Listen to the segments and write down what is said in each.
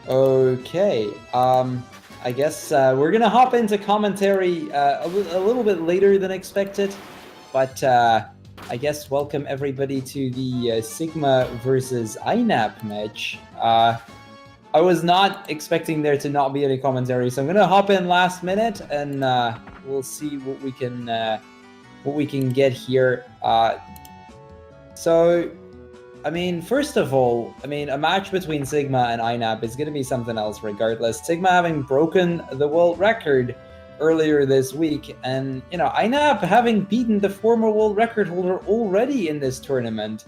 Okay. I guess we're gonna hop into commentary a little bit later than expected, but I guess welcome everybody to the Sigma versus Ajneb match. I was not expecting there to not be any commentary, so I'm gonna hop in last minute, and we'll see what we can get here. So, I mean, first of all, I mean, a match between Sigma and Ajneb is going to be something else regardless. Sigma having broken the world record earlier this week, and, you know, Ajneb having beaten the former world record holder already in this tournament.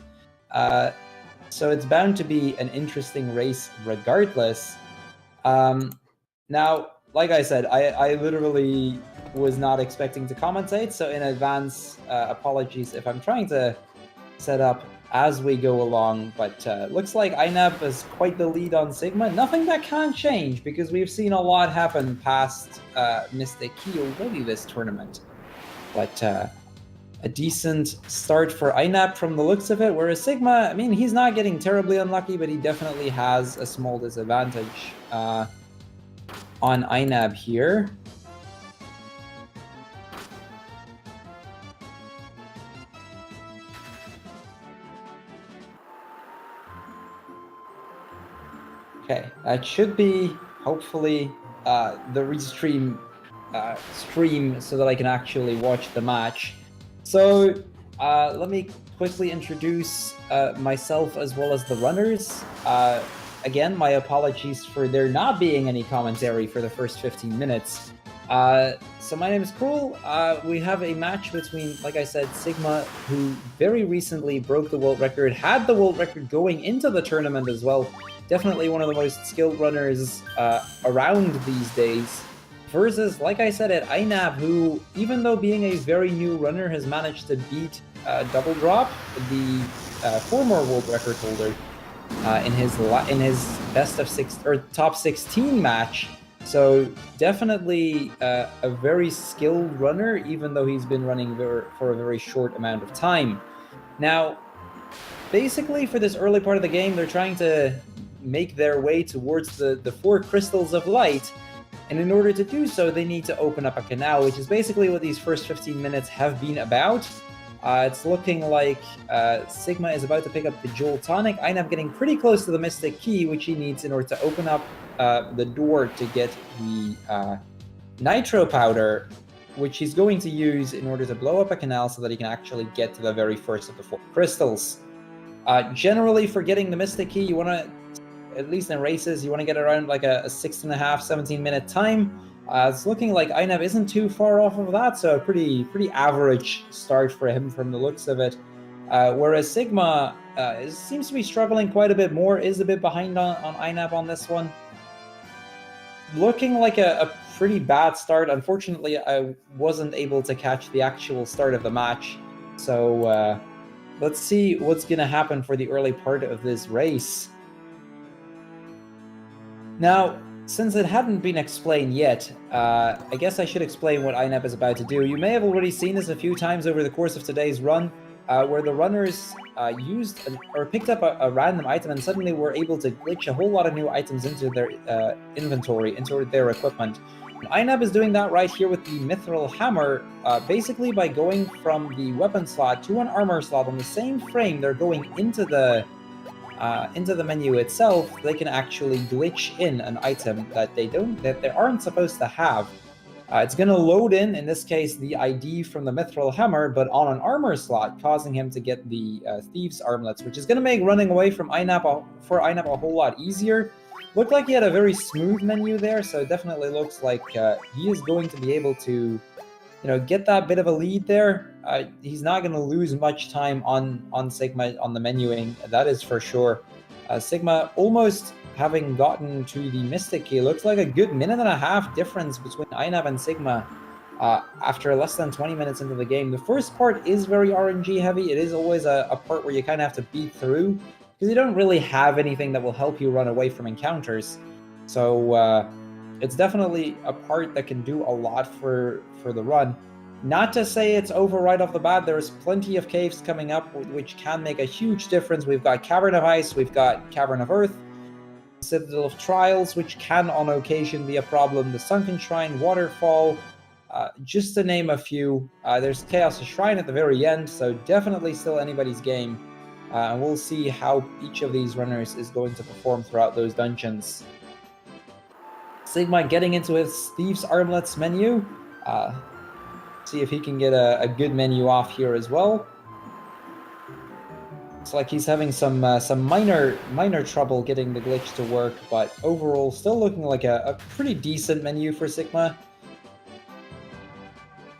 So it's bound to be an interesting race regardless. Now, like I said, I literally was not expecting to commentate, so in advance, apologies if I'm trying to set up as we go along, but looks like Ajneb has quite the lead on Sigma. Nothing that can't change, because we've seen a lot happen past Mystic Key already this tournament. But a decent start for Ajneb from the looks of it, whereas Sigma, I mean, he's not getting terribly unlucky, but he definitely has a small disadvantage on Ajneb here. Okay, that should be, hopefully, the restream stream so that I can actually watch the match. So, let me quickly introduce myself as well as the runners. Again, my apologies for there not being any commentary for the first 15 minutes. So my name is Cruel. We have a match between, like I said, Sigma, who very recently broke the world record, had the world record going into the tournament as well. Definitely one of the most skilled runners around these days. Versus, like I said, at Ajneb, who, even though being a very new runner, has managed to beat Double Drop, the former world record holder, in his best of six or top 16 match. So definitely a very skilled runner, even though he's been running for a very short amount of time. Now, basically for this early part of the game, they're trying to make their way towards the 4 crystals of light. And in order to do so, they need to open up a canal, which is basically what these first 15 minutes have been about. It's looking like Sigma is about to pick up the Jewel Tonic. Ajneb getting pretty close to the Mystic Key, which he needs in order to open up the door to get the Nitro Powder, which he's going to use in order to blow up a canal so that he can actually get to the very first of the 4 crystals. Generally, for getting the Mystic Key, you want to, at least in races, you want to get around like a 16.5, 17-minute time. It's looking like Ajneb isn't too far off of that, so a pretty average start for him from the looks of it. Whereas Sigma seems to be struggling quite a bit more, is a bit behind on Ajneb on this one. Looking like a pretty bad start. Unfortunately, I wasn't able to catch the actual start of the match, so let's see what's going to happen for the early part of this race. Now, since it hadn't been explained yet, I guess I should explain what Ajneb is about to do. You may have already seen this a few times over the course of today's run, where the runners used or picked up a random item and suddenly were able to glitch a whole lot of new items into their inventory, into their equipment. And Ajneb is doing that right here with the Mithril Hammer, basically by going from the weapon slot to an armor slot on the same frame. They're going into the menu itself. They can actually glitch in an item that they aren't supposed to have. It's going to load in this case, the ID from the Mithril Hammer, but on an armor slot, causing him to get the Thieves' Armlets, which is going to make running away from Ajneb a whole lot easier. Looked like he had a very smooth menu there, so it definitely looks like he is going to be able to, get that bit of a lead there. He's not going to lose much time on Sigma on the menuing, that is for sure. Sigma almost having gotten to the Mystic Key. Looks like a good minute and a half difference between Ajneb and Sigma after less than 20 minutes into the game. The first part is very RNG heavy. It is always a part where you kind of have to beat through, because you don't really have anything that will help you run away from encounters. So it's definitely a part that can do a lot for the run. Not to say it's over right off the bat. There's plenty of caves coming up which can make a huge difference. We've got Cavern of Ice, we've got Cavern of Earth. Citadel of Trials, which can on occasion be a problem, the Sunken Shrine, Waterfall, just to name a few. There's Chaos' Shrine at the very end, so definitely still anybody's game. And we'll see how each of these runners is going to perform throughout those dungeons. Sigma getting into his Thieves' Armlets menu. See if he can get a good menu off here as well. Looks like he's having some minor trouble getting the glitch to work, but overall still looking like a pretty decent menu for Sigma.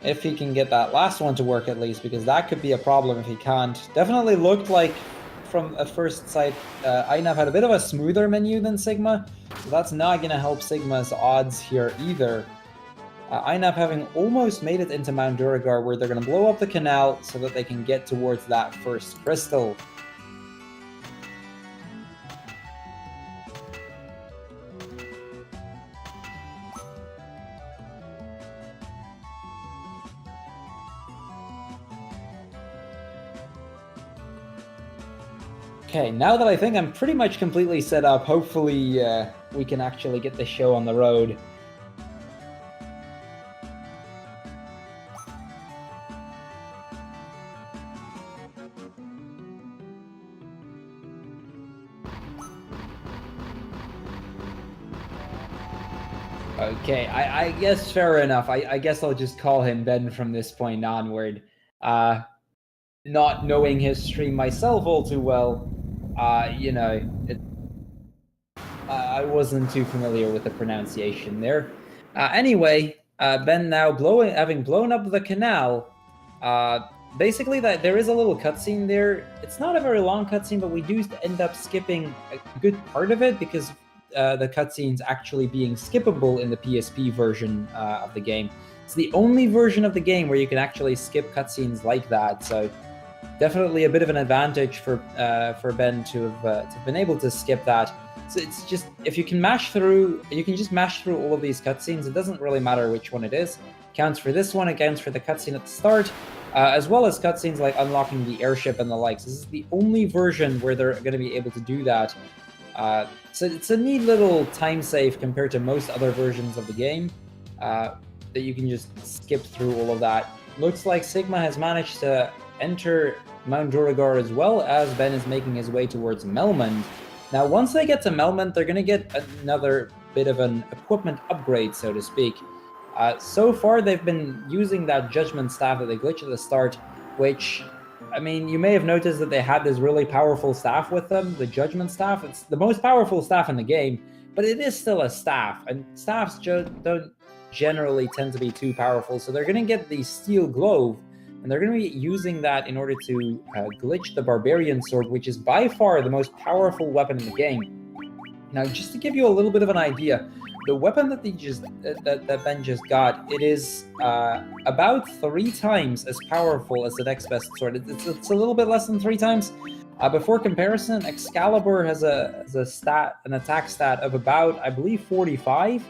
If he can get that last one to work at least, because that could be a problem if he can't. Definitely looked like, from at first sight, Ajneb had a bit of a smoother menu than Sigma, so that's not going to help Sigma's odds here either. Ajneb having almost made it into Mount Duragar, where they're going to blow up the canal so that they can get towards that first crystal. Okay, now that I think I'm pretty much completely set up, hopefully we can actually get the show on the road. Okay, I guess fair enough. I guess I'll just call him Ben from this point onward. Not knowing his stream myself all too well, you know, I wasn't too familiar with the pronunciation there. Anyway, Ben now having blown up the canal. Basically, that there is a little cutscene there. It's not a very long cutscene, but we do end up skipping a good part of it because the cutscenes actually being skippable in the PSP version of the game. It's the only version of the game where you can actually skip cutscenes like that. So definitely a bit of an advantage for Ben to have been able to skip that. So it's just, if you can mash through, you can just mash through all of these cutscenes. It doesn't really matter which one it is. It counts for this one, it counts for the cutscene at the start, as well as cutscenes like unlocking the airship and the likes. This is the only version where they're going to be able to do that. So it's a neat little time save compared to most other versions of the game, that you can just skip through all of that. Looks like Sigma has managed to enter Mount Duragar as well as Ben is making his way towards Melmond. Now, once they get to Melmond, they're going to get another bit of an equipment upgrade, so to speak. So far, they've been using that Judgment Staff that they glitched at the start, which, I mean, you may have noticed that they had this really powerful staff with them, the Judgment Staff. It's the most powerful staff in the game, but it is still a staff, and staffs don't generally tend to be too powerful, so they're going to get the Steel Glove, and they're going to be using that in order to glitch the Barbarian Sword, which is by far the most powerful weapon in the game. Now, just to give you a little bit of an idea, the weapon that that Ben just got, it is about 3 times as powerful as the next best sword. It's a little bit less than 3 times. Before comparison, Excalibur has an attack stat of about, I believe, 45.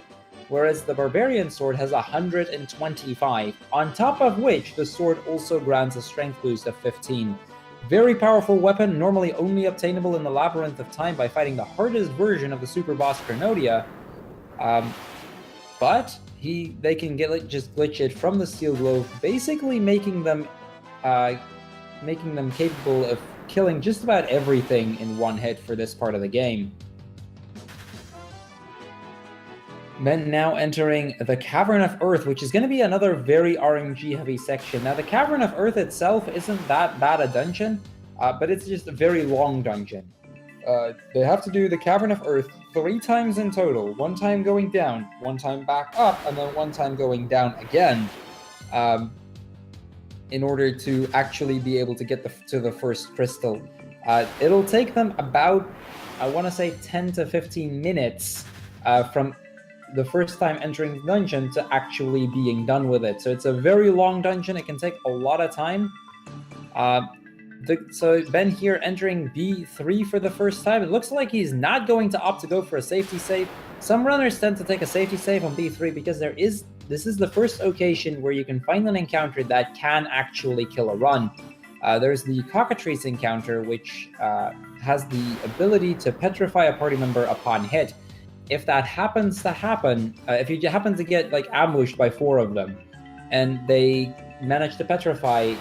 Whereas the Barbarian Sword has 125, on top of which the sword also grants a strength boost of 15. Very powerful weapon, normally only obtainable in the Labyrinth of Time by fighting the hardest version of the super boss Cronodia. But they can just glitch it from the Steel Glove, basically making them capable of killing just about everything in one hit for this part of the game. Ben now entering the Cavern of Earth, which is going to be another very RNG-heavy section. Now, the Cavern of Earth itself isn't that bad a dungeon, but it's just a very long dungeon. They have to do the Cavern of Earth 3 times in total, 1 time going down, 1 time back up, and then 1 time going down again, in order to actually be able to get to the first crystal. It'll take them about, I want to say, 10 to 15 minutes from the first time entering the dungeon to actually being done with it. So it's a very long dungeon. It can take a lot of time. So Ben here entering B3 for the first time. It looks like he's not going to opt to go for a safety save. Some runners tend to take a safety save on B3 because this is the first occasion where you can find an encounter that can actually kill a run. There's the Cockatrice encounter, which has the ability to petrify a party member upon hit. If that happens to happen, if you happen to get like ambushed by 4 of them, and they manage to petrify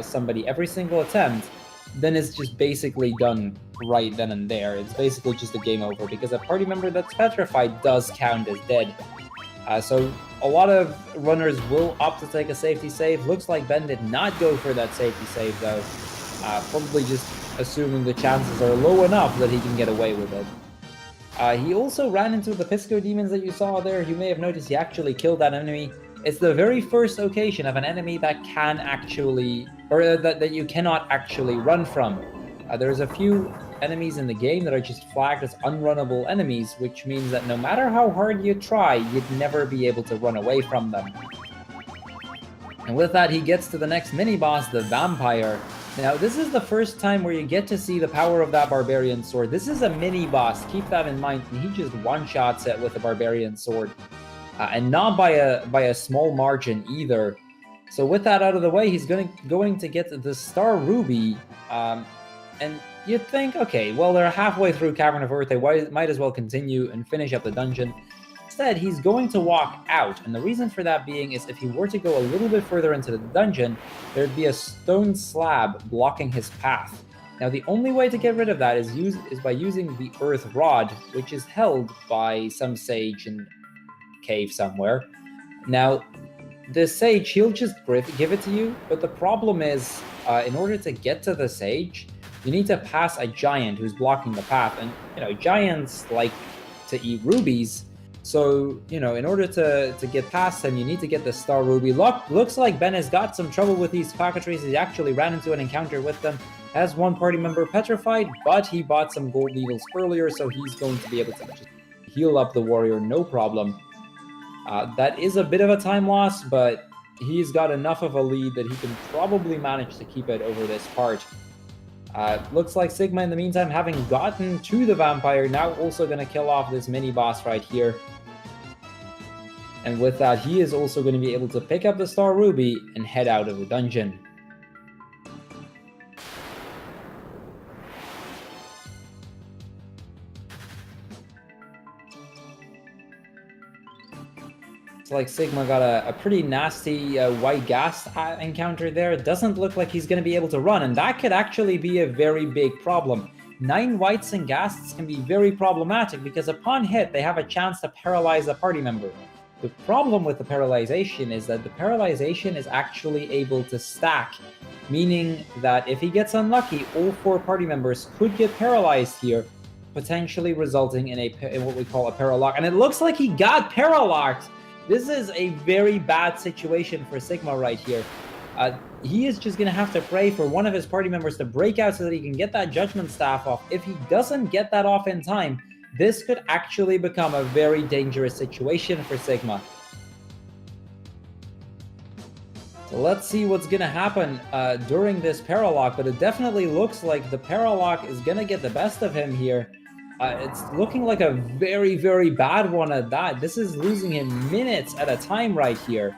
somebody every single attempt, then it's just basically done right then and there. It's basically just a game over, because a party member that's petrified does count as dead. So a lot of runners will opt to take a safety save. Looks like Ben did not go for that safety save though, probably just assuming the chances are low enough that he can get away with it. He also ran into the Pisco demons that you saw there. You may have noticed he actually killed that enemy. It's the very first occasion of an enemy that can actually, or that you cannot actually run from. There's a few enemies in the game that are just flagged as unrunnable enemies, which means that no matter how hard you try, you'd never be able to run away from them. And with that, he gets to the next mini-boss, the Vampire. Now, this is the first time where you get to see the power of that Barbarian Sword. This is a mini-boss, keep that in mind, and he just one-shots it with a Barbarian Sword. And not by a small margin either. So with that out of the way, he's going to get the Star Ruby, and you'd think, okay, well, they're halfway through Cavern of Earth, they might as well continue and finish up the dungeon. Instead, he's going to walk out, and the reason for that being is if he were to go a little bit further into the dungeon, there'd be a stone slab blocking his path. Now, the only way to get rid of that is by using the Earth Rod, which is held by some sage in a cave somewhere. Now, the sage, he'll just give it to you, but the problem is, in order to get to the sage, you need to pass a giant who's blocking the path, and, you know, giants like to eat rubies. So, you know, in order to get past them, you need to get the Star Ruby. Looks like Ben has got some trouble with these cockatrices. He actually ran into an encounter with them. Has one party member petrified, but he bought some gold needles earlier, so he's going to be able to just heal up the warrior, no problem. That is a bit of a time loss, but he's got enough of a lead that he can probably manage to keep it over this part. Looks like Sigma, in the meantime, having gotten to the Vampire, now also going to kill off this mini-boss right here. And with that, he is also going to be able to pick up the Star Ruby and head out of the dungeon. It's like Sigma got a pretty nasty white gas encounter there. It doesn't look like he's going to be able to run, and that could actually be a very big problem. 9 whites and ghasts can be very problematic because upon hit, they have a chance to paralyze a party member. The problem with the paralyzation is that the paralyzation is actually able to stack, meaning that if he gets unlucky, all 4 party members could get paralyzed here, potentially resulting in what we call a paralock. And it looks like he got paralocked. This is a very bad situation for Sigma right here. He is just going to have to pray for one of his party members to break out so that he can get that Judgment Staff off. If he doesn't get that off in time, this could actually become a very dangerous situation for Sigma. So let's see what's going to happen during this paralock, but it definitely looks like the paralock is going to get the best of him here. It's looking like a very, very bad one at that. This is losing him minutes at a time right here.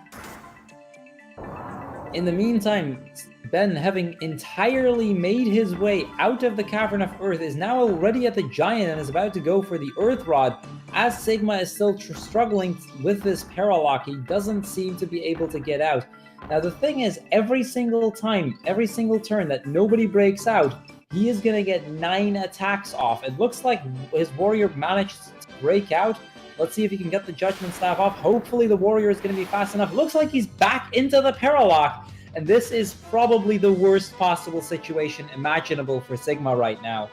In the meantime, Ben, having entirely made his way out of the Cavern of Earth, is now already at the Giant and is about to go for the Earth Rod. As Sigma is still struggling with this paralock, he doesn't seem to be able to get out. Now the thing is, every single time, every single turn that nobody breaks out, he is going to get 9 attacks off. It looks like his warrior managed to break out. Let's see if he can get the Judgment Staff off. Hopefully the warrior is going to be fast enough. Looks like he's back into the paralock. And this is probably the worst possible situation imaginable for Sigma right now.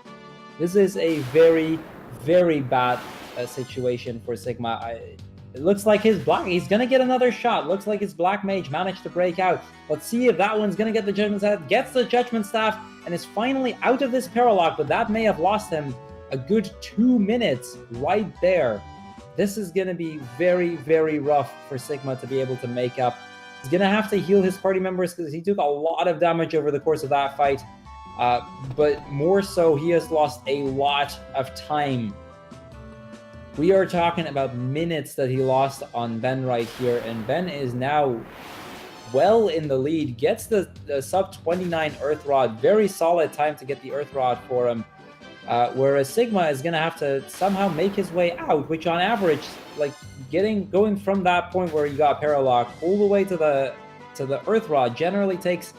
This is a very, very bad situation for Sigma. It looks like he's going to get another shot. Looks like his Black Mage managed to break out. Let's see if that one's going to get the Judgment Staff. Gets the Judgment Staff and is finally out of this paralock, but that may have lost him a good 2 minutes right there. This is going to be very, very rough for Sigma to be able to make up. He's going to have to heal his party members because he took a lot of damage over the course of that fight. But more so, he has lost a lot of time. We are talking about minutes that he lost on Ben right here, and Ben is now well in the lead, gets the sub 29 Earth Rod. Very solid time to get the Earth Rod for him. Whereas Sigma is going to have to somehow make his way out, which on average, like going from that point where you got Paralock all the way to the Earth Rod generally takes,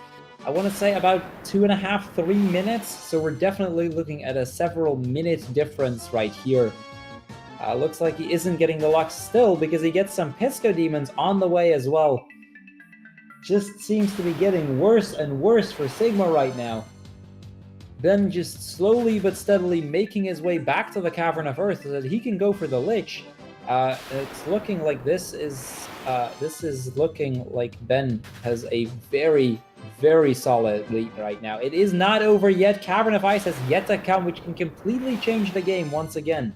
I want to say, about 2.5, 3 minutes. So we're definitely looking at a several minute difference right here. Looks like he isn't getting the luck still because he gets some Pisco Demons on the way as well. Just seems to be getting worse and worse for Sigma right now. Ben just slowly but steadily making his way back to the Cavern of Earth so that he can go for the Lich. It's looking like this is looking like Ben has a very, very solid lead right now. It is not over yet. Cavern of Ice has yet to come, which can completely change the game once again.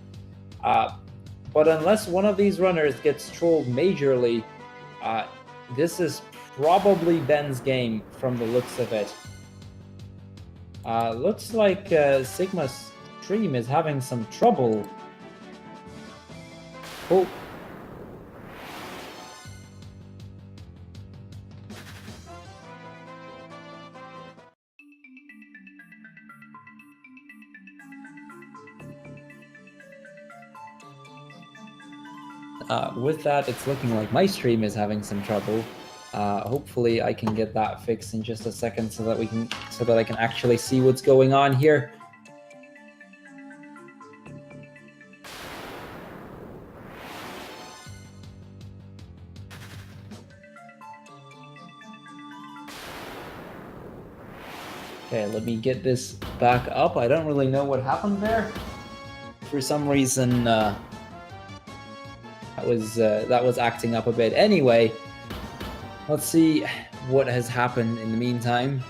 But unless one of these runners gets trolled majorly, this is probably Ben's game from the looks of it. Looks like Sigma's stream is having some trouble. Oh. With that, it's looking like my stream is having some trouble. Hopefully I can get that fixed in just a second so that I can actually see what's going on here. Okay, let me get this back up. I don't really know what happened there. For some reason, that was acting up a bit. Anyway, let's see what has happened in the meantime.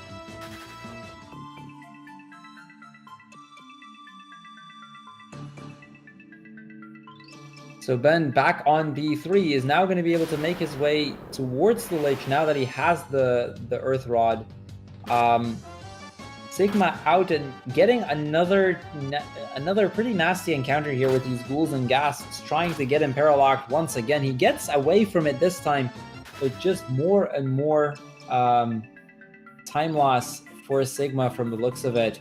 So Ben, back on B3, is now going to be able to make his way towards the Lich now that he has the Earth Rod. Sigma out and getting another pretty nasty encounter here with these ghouls and ghasts trying to get him paralocked once again. He gets away from it this time, but just more and more time loss for Sigma from the looks of it.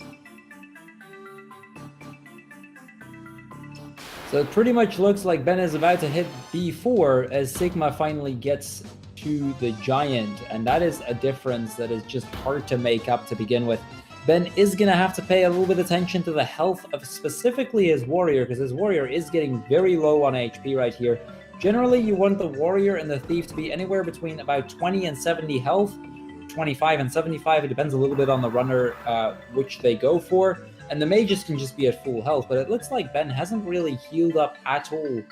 So it pretty much looks like Ben is about to hit B4 as Sigma finally gets to the Giant, and that is a difference that is just hard to make up to begin with. Ben is going to have to pay a little bit of attention to the health of specifically his Warrior, because his Warrior is getting very low on HP right here. Generally, you want the Warrior and the Thief to be anywhere between about 20 and 70 health, 25 and 75. It depends a little bit on the runner which they go for. And the Mages can just be at full health, but it looks like Ben hasn't really healed up at all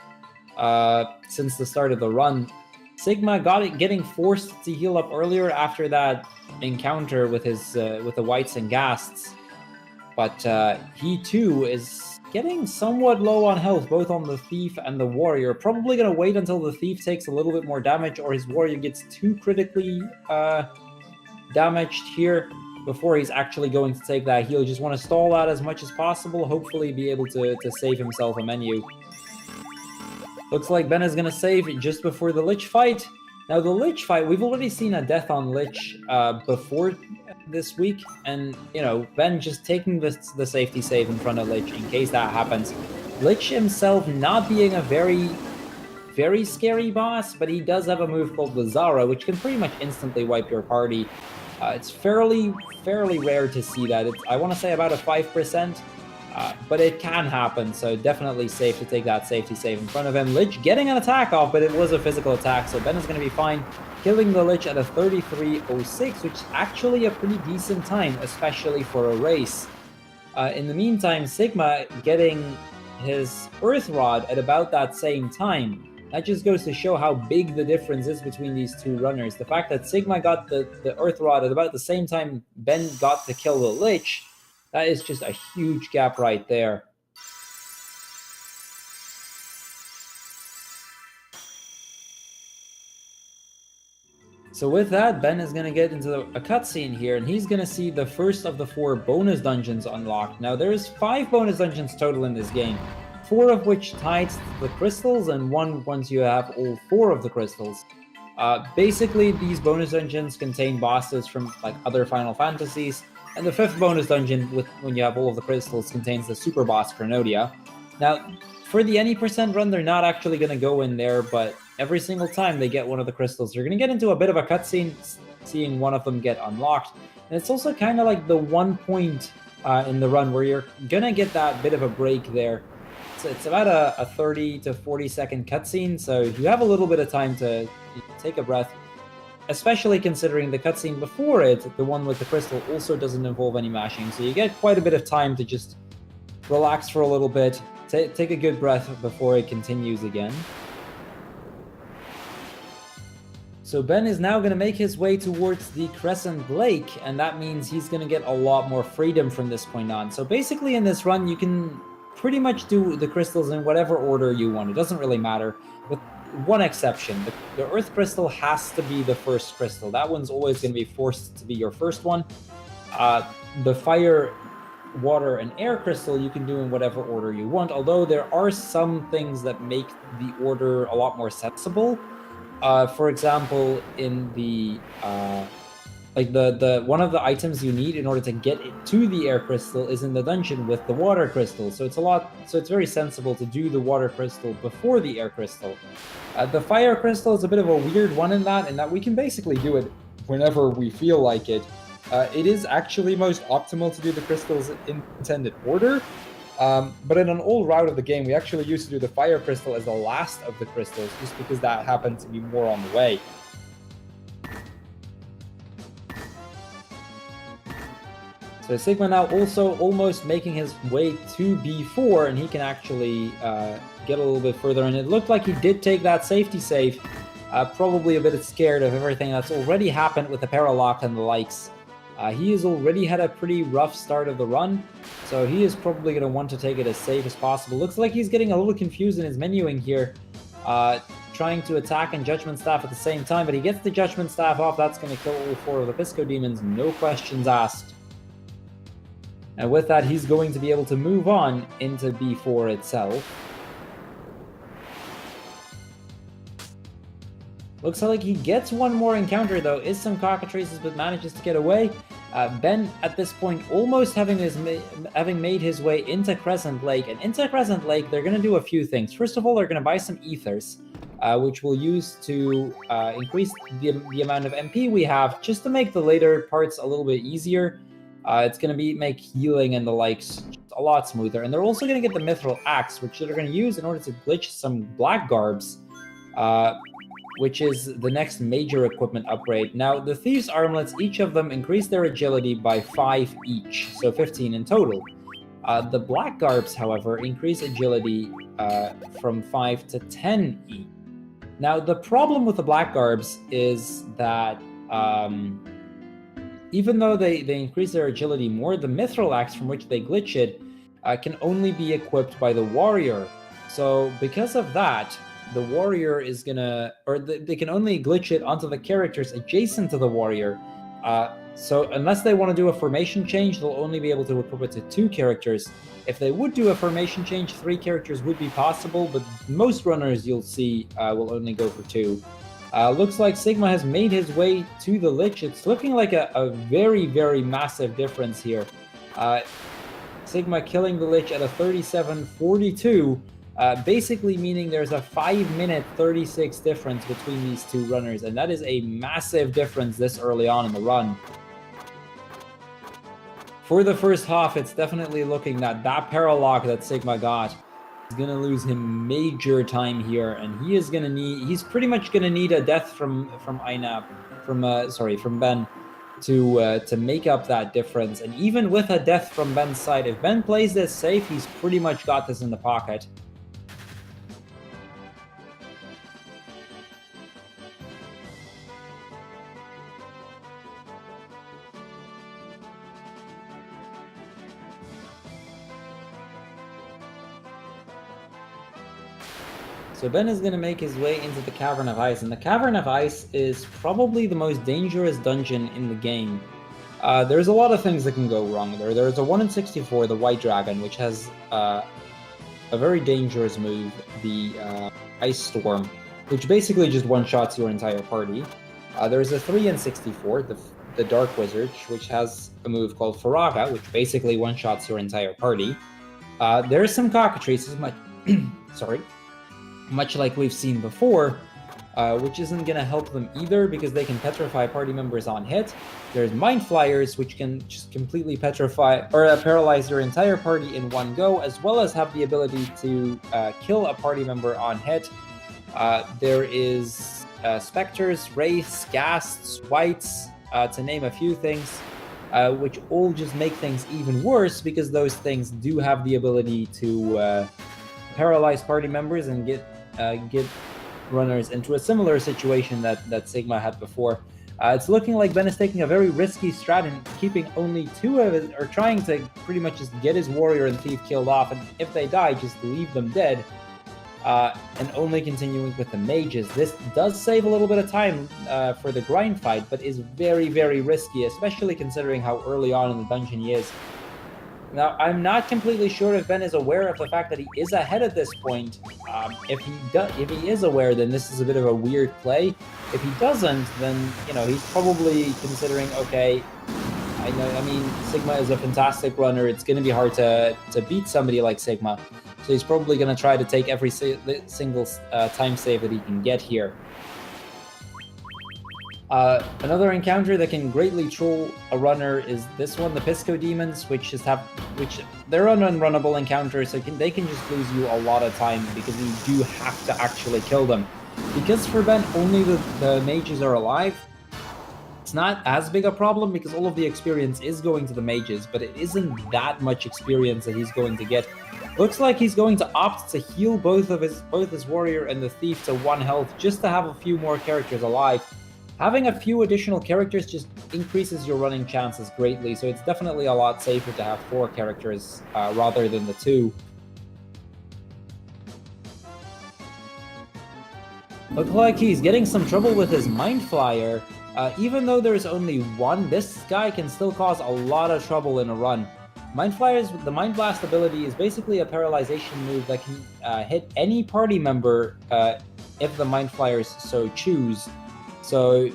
since the start of the run. Sigma getting forced to heal up earlier after that encounter with his with the Wights and Ghasts, but he too is getting somewhat low on health, both on the Thief and the Warrior. Probably going to wait until the Thief takes a little bit more damage or his Warrior gets too critically damaged here before he's actually going to take that heal. Just want to stall out as much as possible, hopefully be able to save himself a menu. Looks like Ben is going to save just before the Lich fight. Now, the Lich fight, we've already seen a death on Lich before this week, and, you know, Ben just taking the safety save in front of Lich in case that happens. Lich himself not being a very, very scary boss, but he does have a move called Lazara, which can pretty much instantly wipe your party. It's fairly rare to see that. It's, I want to say, about a 5%. But it can happen, so definitely safe to take that safety save in front of him. Lich getting an attack off, but it was a physical attack, so Ben is going to be fine. Killing the Lich at a 33.06, which is actually a pretty decent time, especially for a race. In the meantime, Sigma getting his Earth Rod at about that same time. That just goes to show how big the difference is between these two runners. The fact that Sigma got the Earth Rod at about the same time Ben got to kill the Lich, that is just a huge gap right there. So with that, Ben is going to get into a cutscene here, and he's going to see the first of the 4 bonus dungeons unlocked. Now, there's 5 bonus dungeons total in this game, 4 of which tied to the crystals, and 1 once you have all 4 of the crystals. Basically, these bonus dungeons contain bosses from like other Final Fantasies, and the 5th bonus dungeon, when you have all of the crystals, contains the super boss Chronodia. Now, for the any percent run, they're not actually going to go in there, but every single time they get one of the crystals, you're going to get into a bit of a cutscene, seeing one of them get unlocked. And it's also kind of like the one point in the run where you're going to get that bit of a break there. So it's about a 30 to 40 second cutscene, so you have a little bit of time to take a breath, especially considering the cutscene before it, the one with the crystal, also doesn't involve any mashing, so you get quite a bit of time to just relax for a little bit, take a good breath before it continues again. So Ben is now going to make his way towards the Crescent Lake, and that means he's going to get a lot more freedom from this point on. So basically in this run, you can pretty much do the crystals in whatever order you want. It doesn't really matter, with one exception. The Earth Crystal has to be the first crystal. That one's always going to be forced to be your first one. The Fire, Water, and Air Crystal you can do in whatever order you want, although there are some things that make the order a lot more sensible. For example, in the one of the items you need in order to get it to the Air Crystal is in the dungeon with the Water Crystal. So it's very sensible to do the Water Crystal before the Air Crystal. The Fire Crystal is a bit of a weird one in that we can basically do it whenever we feel like it. It is actually most optimal to do the crystals in intended order. But in an old route of the game, we actually used to do the Fire Crystal as the last of the crystals, just because that happened to be more on the way. So Sigma now also almost making his way to B4, and he can actually get a little bit further. And it looked like he did take that safety save, probably a bit scared of everything that's already happened with the Paralock and the likes. He has already had a pretty rough start of the run, so he is probably going to want to take it as safe as possible. Looks like he's getting a little confused in his menuing here, trying to attack and Judgment Staff at the same time, but he gets the Judgment Staff off. That's going to kill all 4 of the Pisco Demons, no questions asked. And with that, he's going to be able to move on into B4 itself. Looks like he gets one more encounter, though. Is some cockatrices, but manages to get away. Ben, at this point, almost having made his way into Crescent Lake. And into Crescent Lake, they're going to do a few things. First of all, they're going to buy some ethers, which we'll use to increase the amount of MP we have, just to make the later parts a little bit easier. It's going to make healing and the likes a lot smoother. And they're also going to get the Mithril Axe, which they're going to use in order to glitch some Black Garbs, which is the next major equipment upgrade. Now, the Thieves' Armlets, each of them increase their agility by 5 each, so 15 in total. The Black Garbs, however, increase agility from 5 to 10 each. Now, the problem with the Black Garbs is that even though they increase their agility more, the Mithril Axe from which they glitch it can only be equipped by the Warrior. So because of that, the Warrior is gonna, or they can only glitch it onto the characters adjacent to the Warrior. So unless they want to do a formation change, they'll only be able to equip it to 2 characters. If they would do a formation change, 3 characters would be possible, but most runners you'll see will only go for 2. Looks like Sigma has made his way to the Lich. It's looking like a very, very massive difference here. Sigma killing the Lich at a 37:42, basically meaning there's a 5-minute 36 difference between these 2 runners, and that is a massive difference this early on in the run. For the first half, it's definitely looking that Paralock that Sigma got is going to lose him major time here, and he's pretty much going to need a death from Ajneb, from Ben, to make up that difference. And even with a death from Ben's side, if Ben plays this safe, he's pretty much got this in the pocket. So Ben is going to make his way into the Cavern of Ice, and the Cavern of Ice is probably the most dangerous dungeon in the game. There's a lot of things that can go wrong there. There's a 1 in 64, the White Dragon, which has a very dangerous move, the Ice Storm. which basically just one-shots your entire party. There's a 3 and 64, the Dark Wizard, which has a move called Faraga, which basically one-shots your entire party. There's some cockatrices, much like we've seen before, which isn't going to help them either because they can petrify party members on hit. There's Mind Flyers, which can just completely petrify or paralyze your entire party in one go, as well as have the ability to kill a party member on hit. There is Spectres, Wraiths, Ghasts, Whites, to name a few things, which all just make things even worse because those things do have the ability to paralyze party members and get runners into a similar situation that Sigma had before. It's looking like Ben is taking a very risky strat and keeping only 2 of his, or trying to pretty much just get his warrior and thief killed off, and if they die, just leave them dead, and only continuing with the mages. This does save a little bit of time for the grind fight, but is very, very risky, especially considering how early on in the dungeon he is. Now, I'm not completely sure if Ben is aware of the fact that he is ahead at this point. If he is aware, then this is a bit of a weird play. If he doesn't, then, he's probably considering, okay, I mean, Sigma is a fantastic runner. It's going to be hard to beat somebody like Sigma. So he's probably going to try to take every single time save that he can get here. Another encounter that can greatly troll a runner is this one, the Pisco Demons, which they're an unrunnable encounter, so they can just lose you a lot of time because you do have to actually kill them. Because for Ben, only the mages are alive, it's not as big a problem because all of the experience is going to the mages, but it isn't that much experience that he's going to get. Looks like he's going to opt to heal both his warrior and the thief to 1 health just to have a few more characters alive. Having a few additional characters just increases your running chances greatly, so it's definitely a lot safer to have 4 characters rather than the 2. Looks like he's getting some trouble with his Mind Flyer. Even though there's only 1, this guy can still cause a lot of trouble in a run. Mind Flyers, the Mind Blast ability is basically a paralyzation move that can hit any party member if the Mind Flyers so choose. So,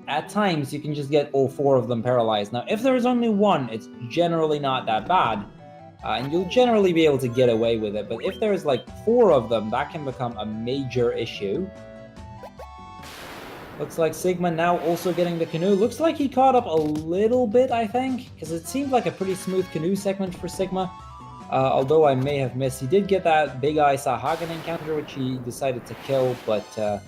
at times you can just get all 4 of them paralyzed. Now, if there is only 1, it's generally not that bad, and you'll generally be able to get away with it. But if there's like 4 of them, that can become a major issue. Looks like Sigma now also getting the canoe. Looks like he caught up a little bit, I think, because it seemed like a pretty smooth canoe segment for Sigma. Although I may have missed. He did get that Big Eye Sahagan encounter, which he decided to kill, but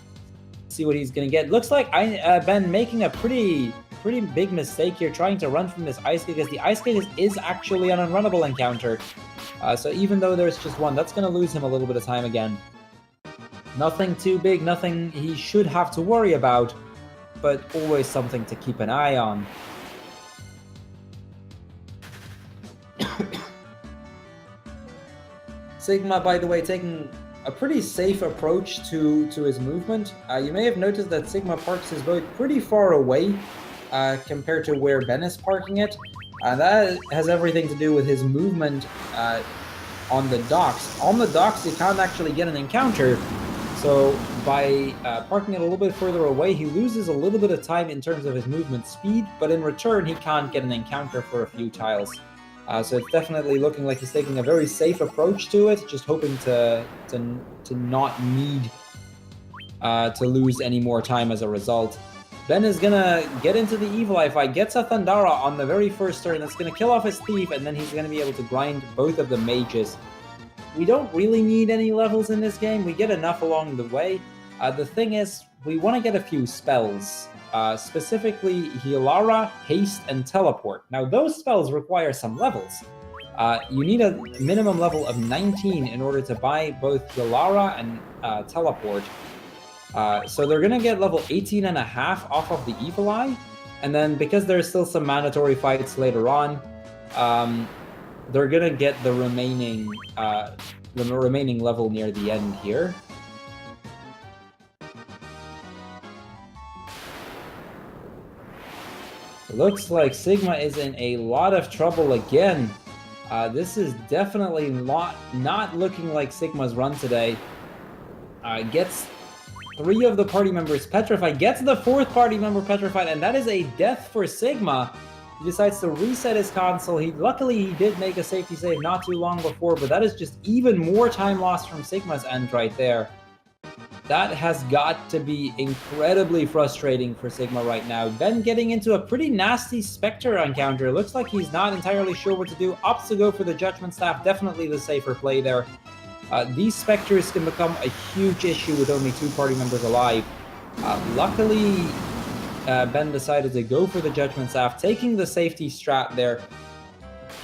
see what he's gonna get. Looks like Ben making a pretty big mistake here, trying to run from this Ice Gate, because the Ice Gate is actually an unrunnable encounter. So even though there's just 1, that's gonna lose him a little bit of time again. Nothing too big, nothing he should have to worry about, but always something to keep an eye on. Sigma, by the way, taking a pretty safe approach to his movement. You may have noticed that Sigma parks his boat pretty far away compared to where Ben is parking it. That has everything to do with his movement on the docks. On the docks, you can't actually get an encounter, so by parking it a little bit further away, he loses a little bit of time in terms of his movement speed, but in return, he can't get an encounter for a few tiles. So it's definitely looking like he's taking a very safe approach to it, just hoping to not need to lose any more time as a result. Ben is gonna get into the Evil Eye fight, gets a Thundara on the very first turn, that's gonna kill off his thief, and then he's gonna be able to grind both of the mages. We don't really need any levels in this game, we get enough along the way. The thing is, we want to get a few spells. Specifically Healara, Haste, and Teleport. Now, those spells require some levels. You need a minimum level of 19 in order to buy both Healara and Teleport. So they're going to get level 18.5 off of the Evil Eye, and then because there's still some mandatory fights later on, they're going to get the remaining level near the end here. Looks like Sigma is in a lot of trouble again. This is definitely not looking like Sigma's run today. Gets 3 of the party members petrified, gets the 4th party member petrified, and that is a death for Sigma. He decides to reset his console. Luckily, he did make a safety save not too long before, but that is just even more time lost from Sigma's end right there. That has got to be incredibly frustrating for Sigma right now. Ben getting into a pretty nasty Spectre encounter. Looks like he's not entirely sure what to do. Opts to go for the Judgment Staff. Definitely the safer play there. These Spectres can become a huge issue with only 2 party members alive. Luckily, Ben decided to go for the Judgment Staff, taking the safety strat there.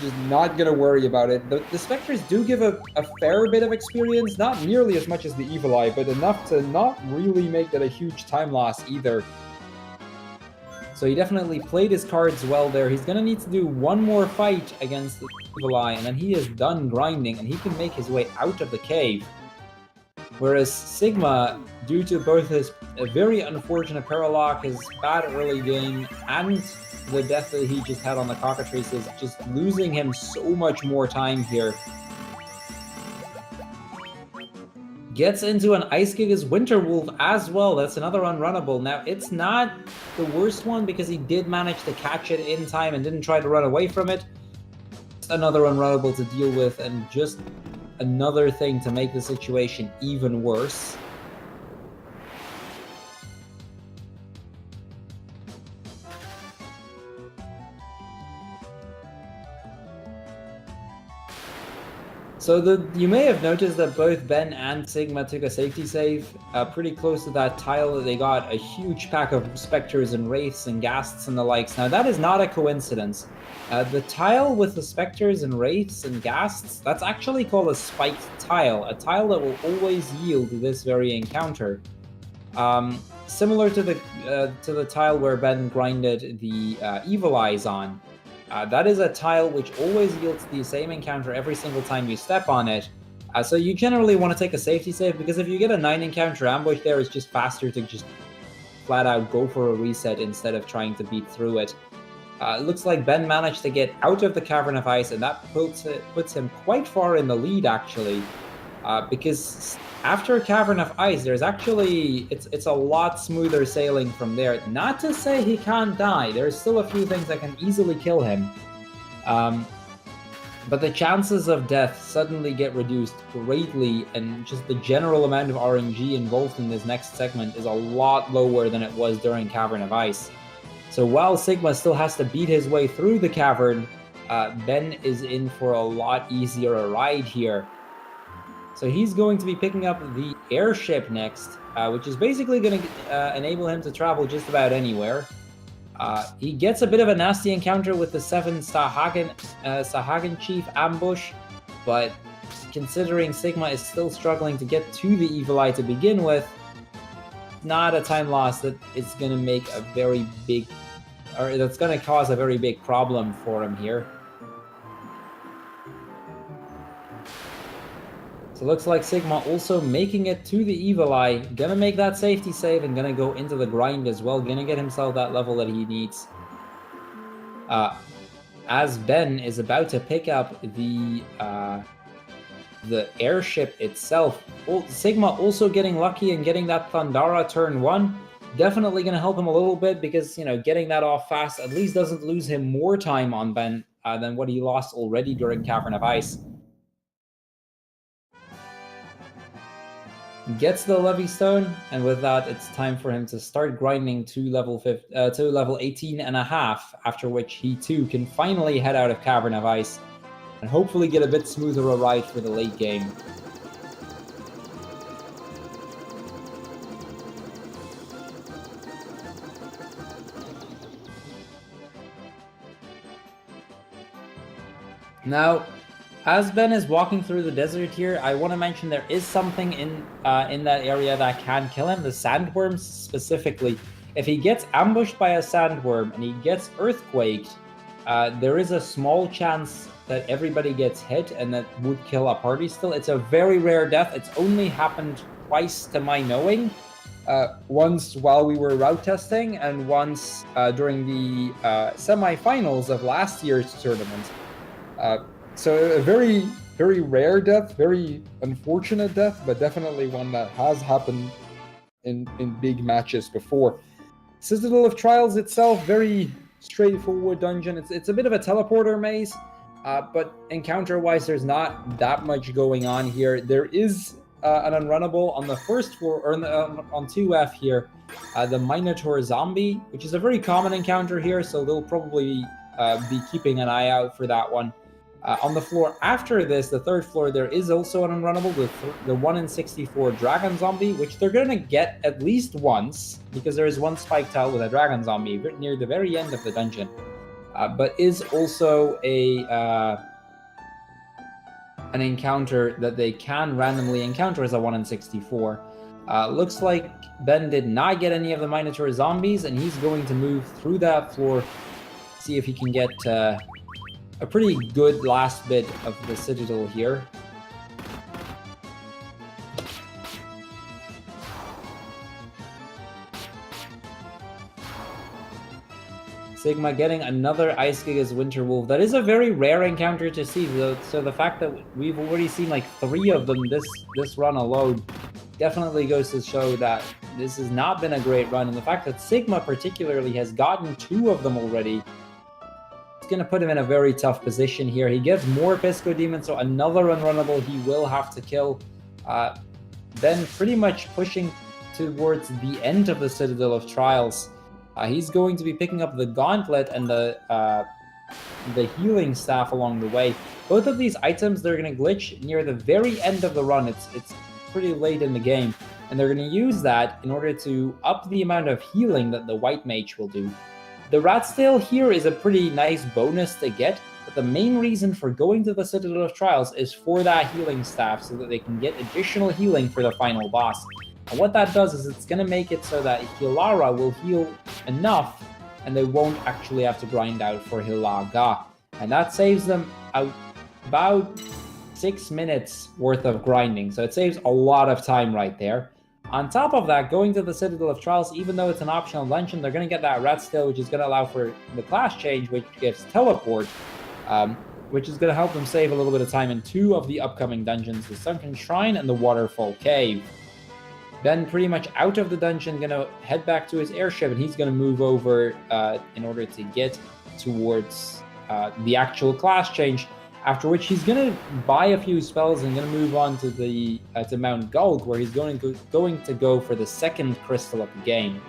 Just not going to worry about it. The Spectres do give a fair bit of experience, not nearly as much as the Evil Eye, but enough to not really make that a huge time loss either. So he definitely played his cards well there. He's going to need to do one more fight against the Evil Eye, and then he is done grinding, and he can make his way out of the cave. Whereas Sigma, due to both his very unfortunate Paralock, his bad early game, and the death that he just had on the Cockatrice, is just losing him so much more time here. Gets into an Ice Giga's Winter Wolf as well. That's another unrunnable. Now, it's not the worst one because he did manage to catch it in time and didn't try to run away from it. It's another unrunnable to deal with, and just another thing to make the situation even worse. So you may have noticed that both Ben and Sigma took a safety save pretty close to that tile. They got a huge pack of Spectres and Wraiths and Ghasts and the likes. Now that is not a coincidence. The tile with the Spectres and Wraiths and Ghasts, that's actually called a spiked tile. A tile that will always yield this very encounter. Similar to the tile where Ben grinded the Evil Eyes on. That is a tile which always yields the same encounter every single time you step on it. So you generally want to take a safety save, because if you get a 9 encounter ambush there, it's just faster to just flat out go for a reset instead of trying to beat through it. It looks like Ben managed to get out of the Cavern of Ice, and that puts him quite far in the lead actually. Because after Cavern of Ice, there's actually, it's a lot smoother sailing from there. Not to say he can't die, there's still a few things that can easily kill him. But the chances of death suddenly get reduced greatly, and just the general amount of RNG involved in this next segment is a lot lower than it was during Cavern of Ice. So while Sigma still has to beat his way through the cavern, Ben is in for a lot easier a ride here. So he's going to be picking up the airship next, which is basically going to enable him to travel just about anywhere. He gets a bit of a nasty encounter with the 7 Sahagin Chief ambush, but considering Sigma is still struggling to get to the Evil Eye to begin with, not a time loss that is going to make a very big, or that's going to cause a very big problem for him here. So looks like Sigma also making it to the Evil Eye, gonna make that safety save and gonna go into the grind as well, gonna get himself that level that he needs. As Ben is about to pick up the airship itself, Sigma also getting lucky and getting that Thundara turn 1. Definitely gonna help him a little bit, because, you know, getting that off fast at least doesn't lose him more time on Ben than what he lost already during Cavern of Ice. Gets the Levy Stone, and with that, it's time for him to start grinding to level 18 and a half, after which he too can finally head out of Cavern of Ice and hopefully get a bit smoother a ride for the late game. Now, as Ben is walking through the desert here, I want to mention there is something in that area that can kill him, the sandworms specifically. If he gets ambushed by a sandworm and he gets earthquaked, there is a small chance that everybody gets hit, and that would kill a party still. It's a very rare death. It's only happened twice to my knowing. Once while we were route testing, and once during the semi-finals of last year's tournament. So a very, very rare death, very unfortunate death, but definitely one that has happened in big matches before. Citadel of Trials itself, very straightforward dungeon. It's a bit of a teleporter maze, but encounter-wise, there's not that much going on here. There is an unrunnable on the first floor, or on 2F here, the Minotaur Zombie, which is a very common encounter here, so they'll probably be keeping an eye out for that one. On the floor after this, the third floor, there is also an unrunnable, the 1 in 64 Dragon Zombie, which they're going to get at least once, because there is one spike tile with a Dragon Zombie near the very end of the dungeon, but is also an encounter that they can randomly encounter as a 1 in 64. Looks like Ben did not get any of the Minotaur Zombies, and he's going to move through that floor, see if he can get a pretty good last bit of the Citadel here. Sigma getting another Ice Giga's Winter Wolf. That is a very rare encounter to see, so the fact that we've already seen like 3 of them this run alone definitely goes to show that this has not been a great run, and the fact that Sigma particularly has gotten 2 of them already, it's going to put him in a very tough position here. He gets more Pisco Demons, so another unrunnable he will have to kill. Then pretty much pushing towards the end of the Citadel of Trials. He's going to be picking up the Gauntlet and the Healing Staff along the way. Both of these items, they're going to glitch near the very end of the run. It's pretty late in the game, and they're going to use that in order to up the amount of healing that the White Mage will do. The Rat's Tail here is a pretty nice bonus to get, but the main reason for going to the Citadel of Trials is for that Healing Staff, so that they can get additional healing for the final boss. And what that does is it's going to make it so that Hilara will heal enough, and they won't actually have to grind out for Hilaga. And that saves them about 6 minutes worth of grinding, so it saves a lot of time right there. On top of that, going to the Citadel of Trials, even though it's an optional dungeon, they're going to get that Rat's Tail, which is going to allow for the class change, which gives teleport, which is going to help them save a little bit of time in 2 of the upcoming dungeons, the Sunken Shrine and the Waterfall Cave. Ben pretty much out of the dungeon, going to head back to his airship, and he's going to move over in order to get towards the actual class change, after which he's going to buy a few spells and going to move on to the to Mount Gulg, where he's going to go for the second crystal of the game.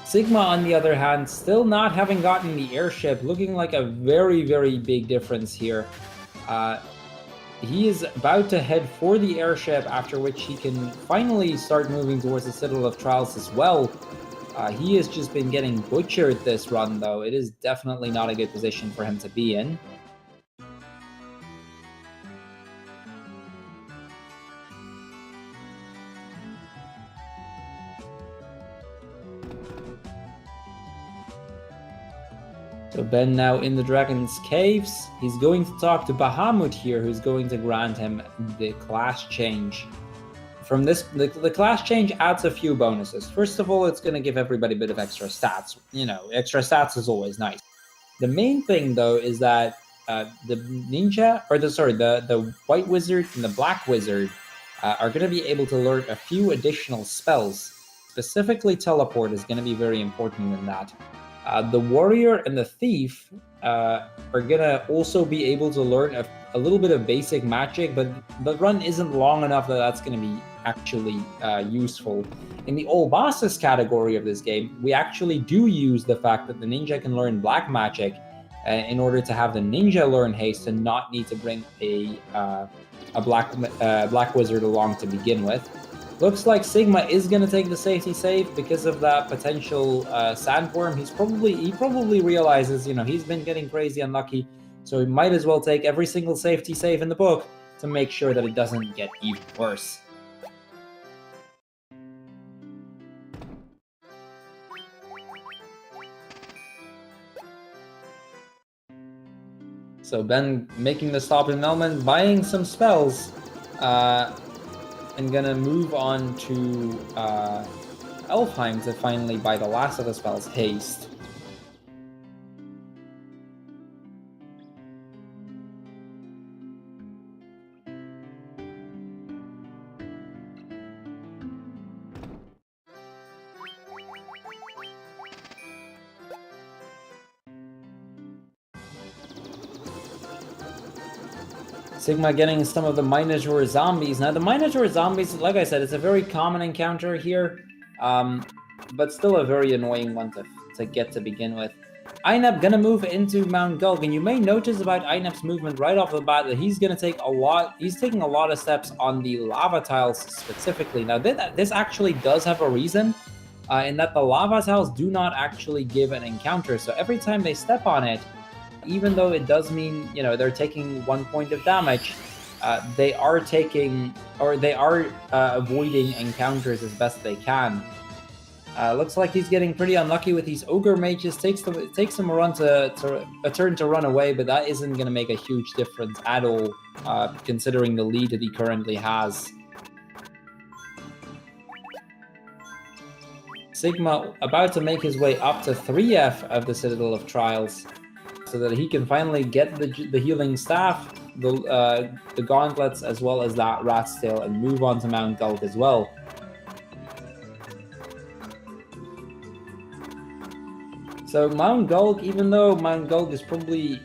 Sigma, on the other hand, still not having gotten the airship, looking like a very, very big difference here. He is about to head for the airship, after which he can finally start moving towards the Citadel of Trials as well. He has just been getting butchered this run, though. It is definitely not a good position for him to be in. So Ben now in the Dragon's Caves. He's going to talk to Bahamut here, who's going to grant him the class change. From this, the class change adds a few bonuses. First of all, it's going to give everybody a bit of extra stats. You know, extra stats is always nice. The main thing, though, is that the ninja, or the white wizard and the black wizard are going to be able to learn a few additional spells. Specifically, teleport is going to be very important in that. The warrior and the thief are going to also be able to learn a little bit of basic magic, but the run isn't long enough that that's going to be actually useful. In the all bosses category of this game, we actually do use the fact that the ninja can learn black magic in order to have the ninja learn haste and not need to bring a black wizard along to begin with. Looks like Sigma is going to take the safety save because of that potential sandworm. He probably realizes, you know, he's been getting crazy unlucky, so he might as well take every single safety save in the book to make sure that it doesn't get even worse. So Ben making the stop in Melman, buying some spells, and gonna move on to Elfheim to finally buy the last of the spells, Haste. Sigma getting some of the Minotaur zombies. Now, the Minotaur zombies, like I said, it's a very common encounter here, but still a very annoying one to get to begin with. Ajneb gonna move into Mount Gulg, and you may notice about Ajneb's movement right off the bat that he's gonna take a lot. He's taking a lot of steps on the lava tiles specifically. Now, this actually does have a reason, in that the lava tiles do not actually give an encounter. So every time they step on it, even though it does mean, you know, they're taking 1 point of damage, they are taking, or they are avoiding encounters as best they can. Looks like he's getting pretty unlucky with these ogre mages. Takes him a turn to run away, but that isn't going to make a huge difference at all, considering the lead that he currently has. Sigma about to make his way up to 3F of the Citadel of Trials, so that he can finally get the healing staff, the gauntlets, as well as that rat's tail, and move on to Mount Gulg as well. So Mount Gulg, even though Mount Gulg is probably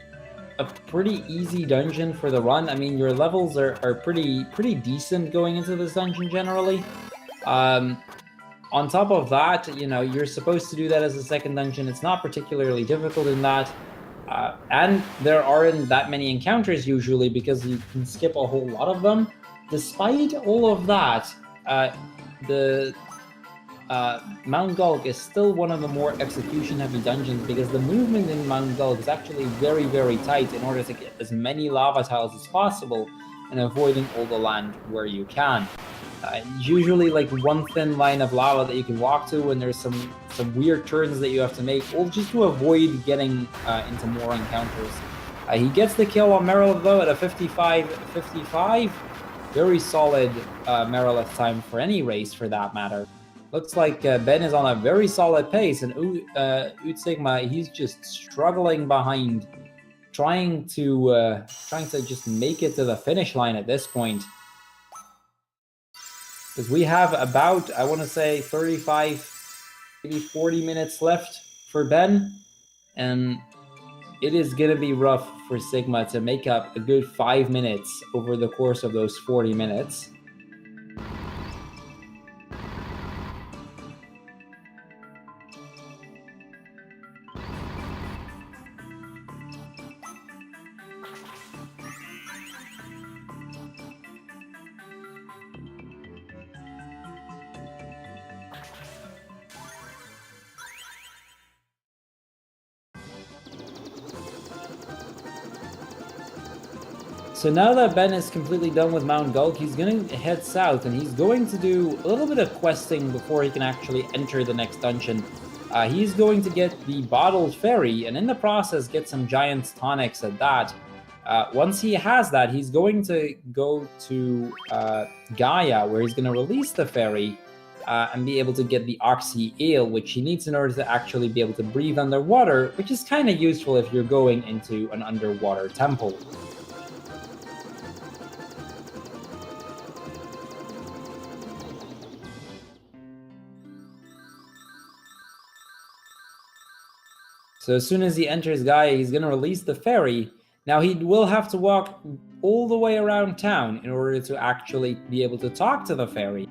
a pretty easy dungeon for the run, I mean, your levels are pretty decent going into this dungeon generally. On top of that, you know, you're supposed to do that as a second dungeon. It's not particularly difficult in that. And there aren't that many encounters usually, because you can skip a whole lot of them. Despite all of that, Mount Gulg is still one of the more execution-heavy dungeons, because the movement in Mount Gulg is actually very, very tight in order to get as many lava tiles as possible and avoiding all the land where you can. Usually like one thin line of lava that you can walk to, and there's some weird turns that you have to make, all just to avoid getting into more encounters. He gets the kill on Merilith though at a 55. Very solid Merilith time for any race for that matter. Looks like Ben is on a very solid pace, and Ut Sigma, he's just struggling behind, trying to just make it to the finish line at this point. Because we have about, I want to say, 35, maybe 40 minutes left for Ben, and it is going to be rough for Sigma to make up a good 5 minutes over the course of those 40 minutes. So now that Ben is completely done with Mount Gulg, he's going to head south, and he's going to do a little bit of questing before he can actually enter the next dungeon. He's going to get the Bottled Fairy, and in the process get some Giant's Tonics at that. Once he has that, he's going to go to Gaia, where he's going to release the fairy and be able to get the Oxy Ale, which he needs in order to actually be able to breathe underwater, which is kind of useful if you're going into an underwater temple. So as soon as he enters Gaia, he's going to release the fairy. Now he will have to walk all the way around town in order to actually be able to talk to the fairy.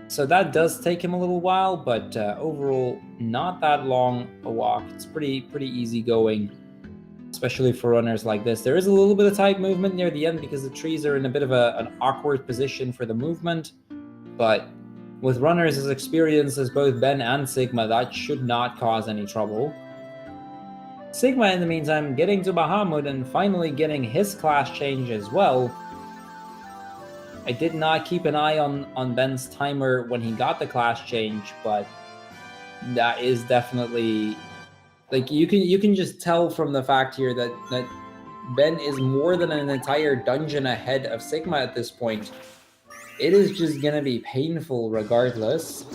So that does take him a little while, but overall, not that long a walk. It's pretty easy going, especially for runners like this. There is a little bit of tight movement near the end because the trees are in a bit of an awkward position for the movement, but with runners as experienced as both Ben and Sigma, that should not cause any trouble. Sigma, in the meantime, getting to Bahamut and finally getting his class change as well. I did not keep an eye on Ben's timer when he got the class change, but that is definitely, like, you can just tell from the fact here that Ben is more than an entire dungeon ahead of Sigma at this point. It is just gonna be painful regardless.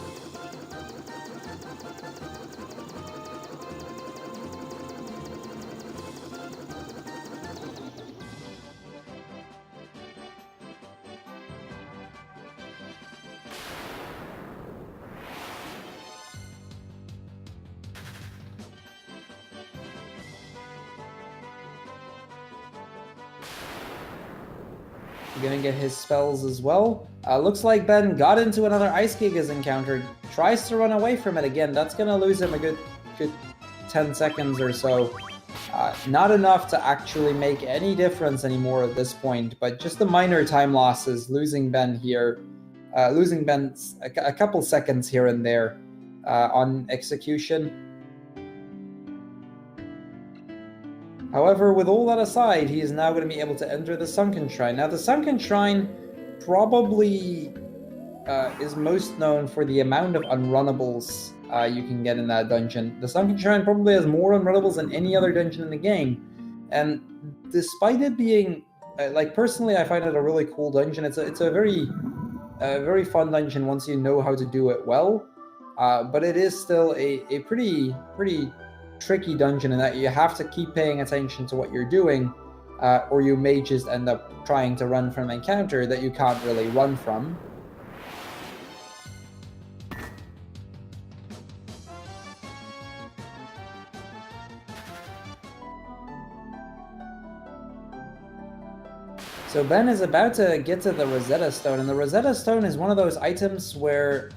gonna get his spells as well. Looks like Ben got into another Ice Gigas encounter. Tries to run away from it again. That's gonna lose him a good 10 seconds or so. Not enough to actually make any difference anymore at this point, but just the minor time losses, losing Ben here, losing Ben a couple seconds here and there on execution. However, with all that aside, he is now going to be able to enter the Sunken Shrine. Now, the Sunken Shrine probably is most known for the amount of unrunnables you can get in that dungeon. The Sunken Shrine probably has more unrunnables than any other dungeon in the game. And despite it being, like, personally, I find it a really cool dungeon. It's a very fun dungeon once you know how to do it well. But it is still a pretty tricky dungeon in that you have to keep paying attention to what you're doing, or you may just end up trying to run from an encounter that you can't really run from. So Ben is about to get to the Rosetta Stone, and the Rosetta Stone is one of those items where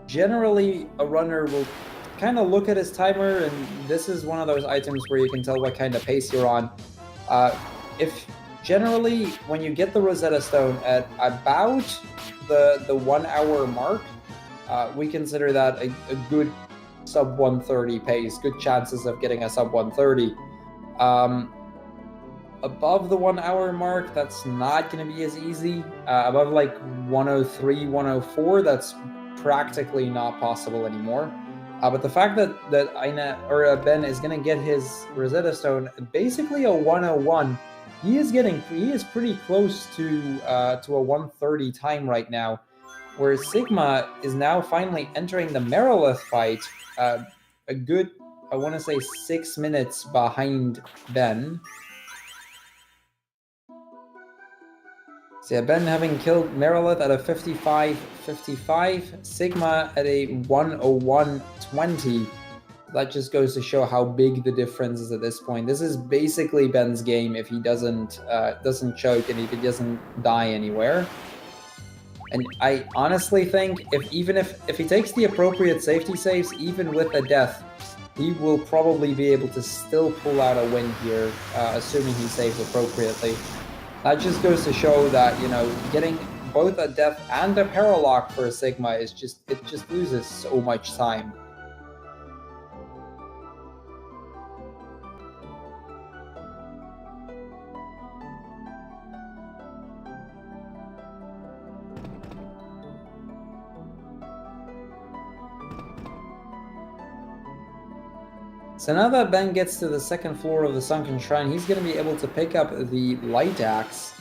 generally a runner will kind of look at his timer, and this is one of those items where you can tell what kind of pace you're on. If generally when you get the Rosetta Stone at about the 1 hour mark, we consider that a good sub 130 pace, good chances of getting a sub 130. Above the 1 hour mark, that's not going to be as easy. Above like 103, 104, that's practically not possible anymore. But the fact that Ben is going to get his Rosetta Stone basically a 101, he is pretty close to a 130 time right now. Whereas Sigma is now finally entering the Merilith fight, a good, I want to say, 6 minutes behind Ben. So yeah, Ben having killed Merilith at a 55-55, Sigma at a 101-20. That just goes to show how big the difference is at this point. This is basically Ben's game if he doesn't choke and if he doesn't die anywhere. And I honestly think if he takes the appropriate safety saves, even with a death, he will probably be able to still pull out a win here, assuming he saves appropriately. That just goes to show that, you know, getting both a death and a paralock for a Sigma is just loses so much time. So now that Ben gets to the second floor of the Sunken Shrine, he's going to be able to pick up the Light Axe.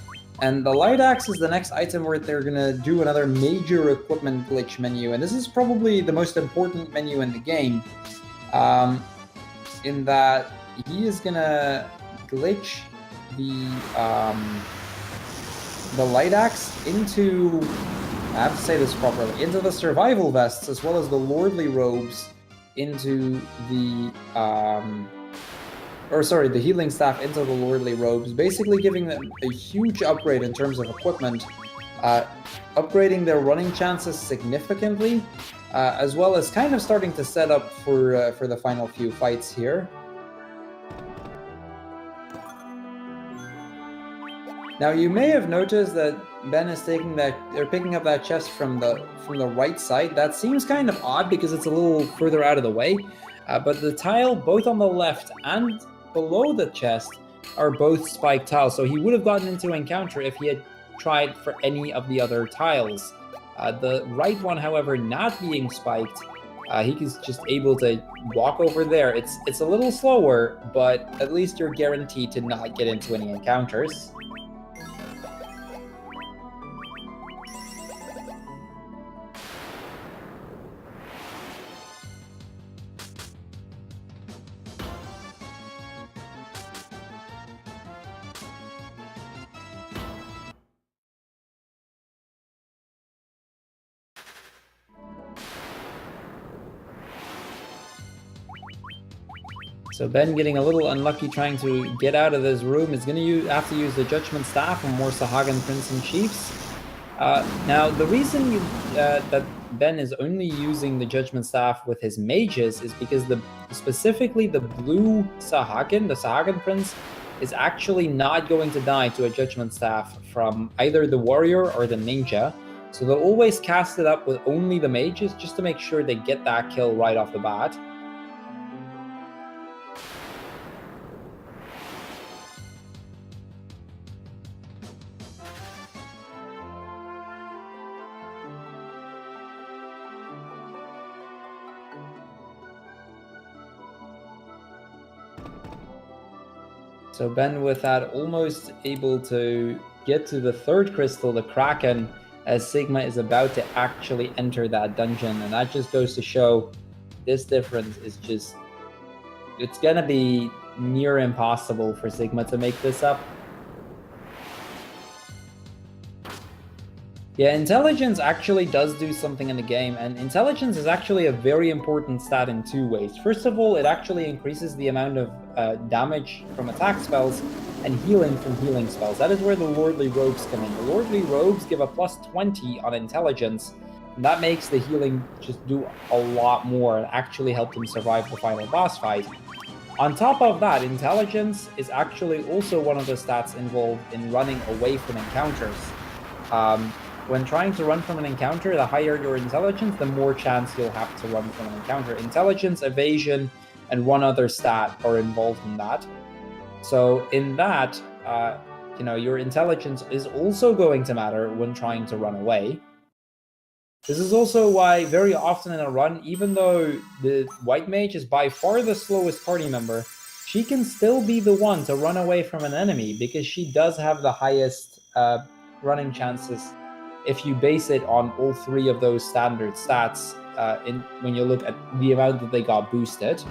And the Light Axe is the next item where they're going to do another major equipment glitch menu. And this is probably the most important menu in the game. In that he is going to glitch the Light Axe into, I have to say this properly, into the Survival Vests as well as the Lordly Robes into the the Healing Staff into the Lordly Robes, basically giving them a huge upgrade in terms of equipment, upgrading their running chances significantly, as well as kind of starting to set up for the final few fights here. Now you may have noticed that Ben is picking up that chest from the right side. That seems kind of odd because it's a little further out of the way, but the tile both on the left and below the chest are both spiked tiles, so he would have gotten into encounter if he had tried for any of the other tiles. The right one, however, not being spiked, he's just able to walk over there. It's a little slower, but at least you're guaranteed to not get into any encounters. So Ben getting a little unlucky trying to get out of this room. Is going to have to use the Judgment Staff on more Sahagin Prince and Chiefs. Now, the reason that Ben is only using the Judgment Staff with his mages is because specifically the blue Sahagin, the Sahagin Prince, is actually not going to die to a Judgment Staff from either the Warrior or the Ninja. So they'll always cast it up with only the mages just to make sure they get that kill right off the bat. So Ben with that almost able to get to the third crystal, the Kraken, as Sigma is about to actually enter that dungeon. And that just goes to show this difference is just, it's going to be near impossible for Sigma to make this up. Yeah, intelligence actually does do something in the game, and intelligence is actually a very important stat in two ways. First of all, it actually increases the amount of damage from attack spells and healing from healing spells. That is where the Lordly Robes come in. The Lordly Robes give a plus 20 on intelligence, and that makes the healing just do a lot more and actually help them survive the final boss fight. On top of that, intelligence is actually also one of the stats involved in running away from encounters. When trying to run from an encounter, the higher your intelligence, the more chance you'll have to run from an encounter. Intelligence, evasion, and one other stat are involved in that. So in that, your intelligence is also going to matter when trying to run away. This is also why very often in a run, even though the white mage is by far the slowest party member, she can still be the one to run away from an enemy because she does have the highest running chances if you base it on all three of those standard stats when you look at the amount that they got boosted.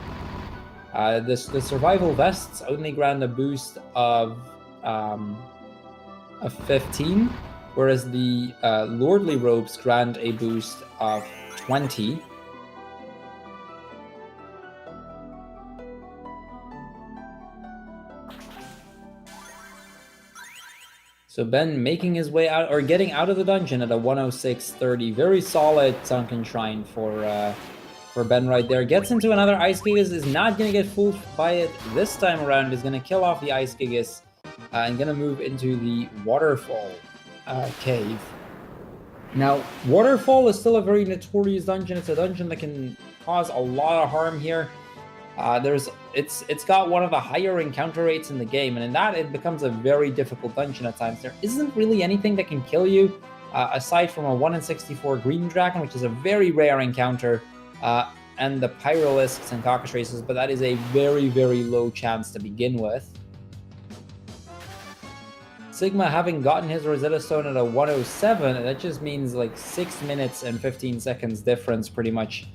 The survival vests only grant a boost of 15, whereas the Lordly Robes grant a boost of 20. So Ben making his way out, or getting out of the dungeon at a 106.30. Very solid Sunken Shrine for Ben right there. Gets into another Ice Gigas, is not going to get fooled by it this time around. Is going to kill off the Ice Gigas and going to move into the Waterfall cave. Now, Waterfall is still a very notorious dungeon. It's a dungeon that can cause a lot of harm here. It's got one of the higher encounter rates in the game, and in that it becomes a very difficult dungeon at times. There isn't really anything that can kill you aside from a 1 in 64 green dragon, which is a very rare encounter, and the Pyralisks and Cockatrices, but that is a very, very low chance to begin with. Sigma having gotten his Rosetta Stone at a 107, and that just means like 6 minutes and 15 seconds difference pretty much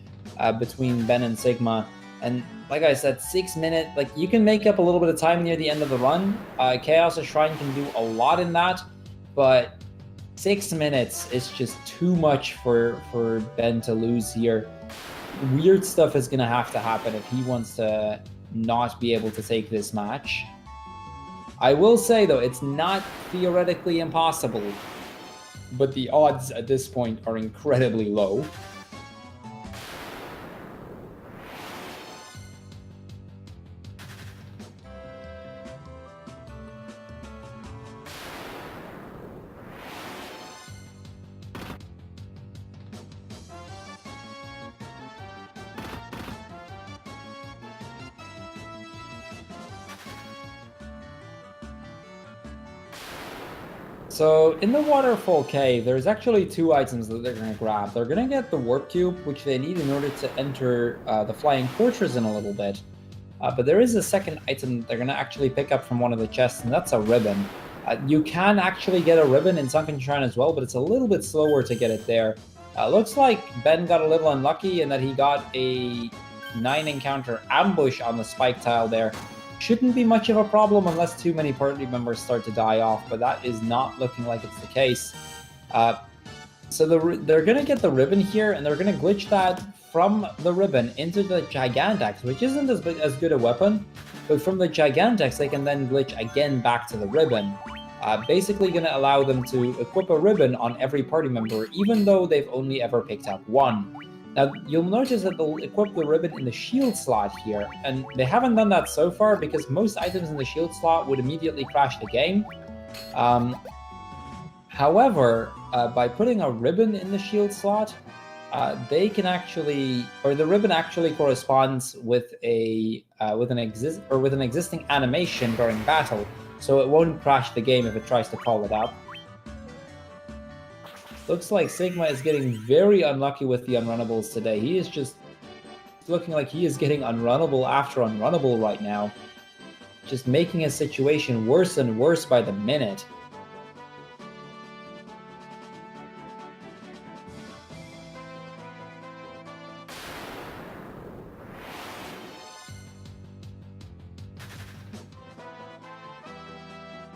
between Ben and Sigma. And like I said, 6 minutes, like you can make up a little bit of time near the end of the run. Chaos Shrine can do a lot in that, but 6 minutes is just too much for Ben to lose here. Weird stuff is going to happen if he wants to not be able to take this match. I will say, though, it's not theoretically impossible, but the odds at this point are incredibly low. So in the Waterfall Cave, there's actually 2 items that they're going to grab. They're going to get the Warp Cube, which they need in order to enter the Flying Fortress in a little bit. But there is a second item that they're going to actually pick up from one of the chests, and that's a ribbon. You can actually get a ribbon in Sunken Shrine as well, but it's a little bit slower to get it there. Looks like Ben got a little unlucky in that he got a 9 encounter ambush on the spike tile there. Shouldn't be much of a problem unless too many party members start to die off, but that is not looking like it's the case. So they're going to get the ribbon here, and they're going to glitch that from the ribbon into the Gigantex, which isn't as good a weapon, but from the Gigantex they can then glitch again back to the ribbon. Basically going to allow them to equip a ribbon on every party member, even though they've only ever picked up one. Now, you'll notice that they'll equip the ribbon in the shield slot here, and they haven't done that so far because most items in the shield slot would immediately crash the game. However, by putting a ribbon in the shield slot, they can actually, or the ribbon actually corresponds with an existing animation during battle, so it won't crash the game if it tries to call it up. Looks like Sigma is getting very unlucky with the unrunnables today. He is just looking like he is getting unrunnable after unrunnable right now, just making his situation worse and worse by the minute.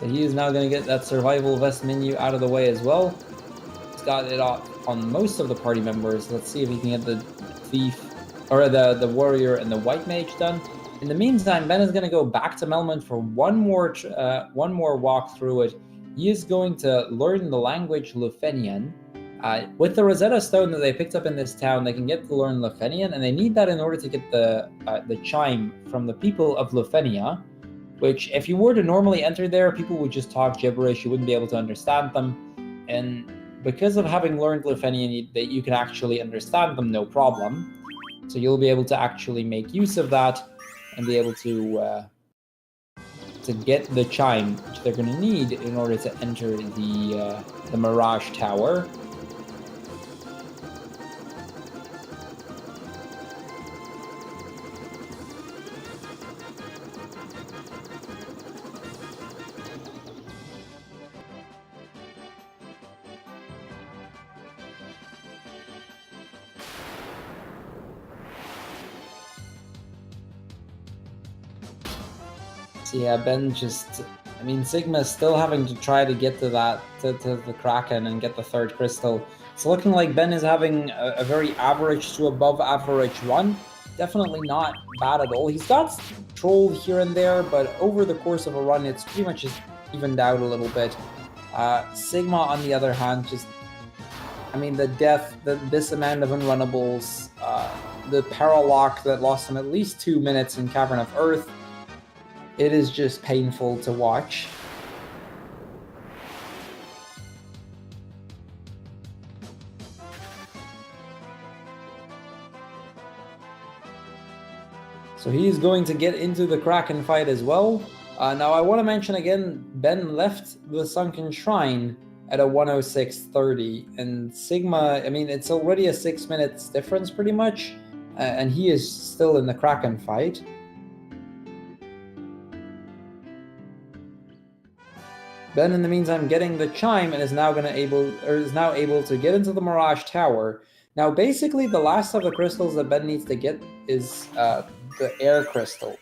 So he is now going to get that survival vest menu out of the way as well. He's got it on most of the party members. Let's see if he can get the thief, or the warrior and the white mage done. In the meantime, Ben is going to go back to Melmond for one more walk through it. He is going to learn the language Lufenian. With the Rosetta Stone that they picked up in this town, they can get to learn Lufenian, and they need that in order to get the chime from the people of Lufenia, which if you were to normally enter there, people would just talk gibberish, you wouldn't be able to understand them. And because of having learned Lufenian, you can actually understand them no problem. So you'll be able to actually make use of that and be able to get the chime, which they're going to need in order to enter the Mirage Tower. So yeah, Ben Sigma is still having to try to get to the Kraken and get the third crystal. It's looking like Ben is having a very average to above average run. Definitely not bad at all. He's got troll here and there, but over the course of a run, it's pretty much just evened out a little bit. Sigma, on the other hand, this amount of unrunnables, the paralock that lost him at least 2 minutes in Cavern of Earth, it is just painful to watch. So he's going to get into the Kraken fight as well. Now I want to mention again, Ben left the Sunken Shrine at a 106.30, and Sigma, it's already a 6 minutes difference pretty much, and he is still in the Kraken fight. Ben, in the meantime, getting the chime and is now able to get into the Mirage Tower. Now, basically, the last of the crystals that Ben needs to get is the air crystal.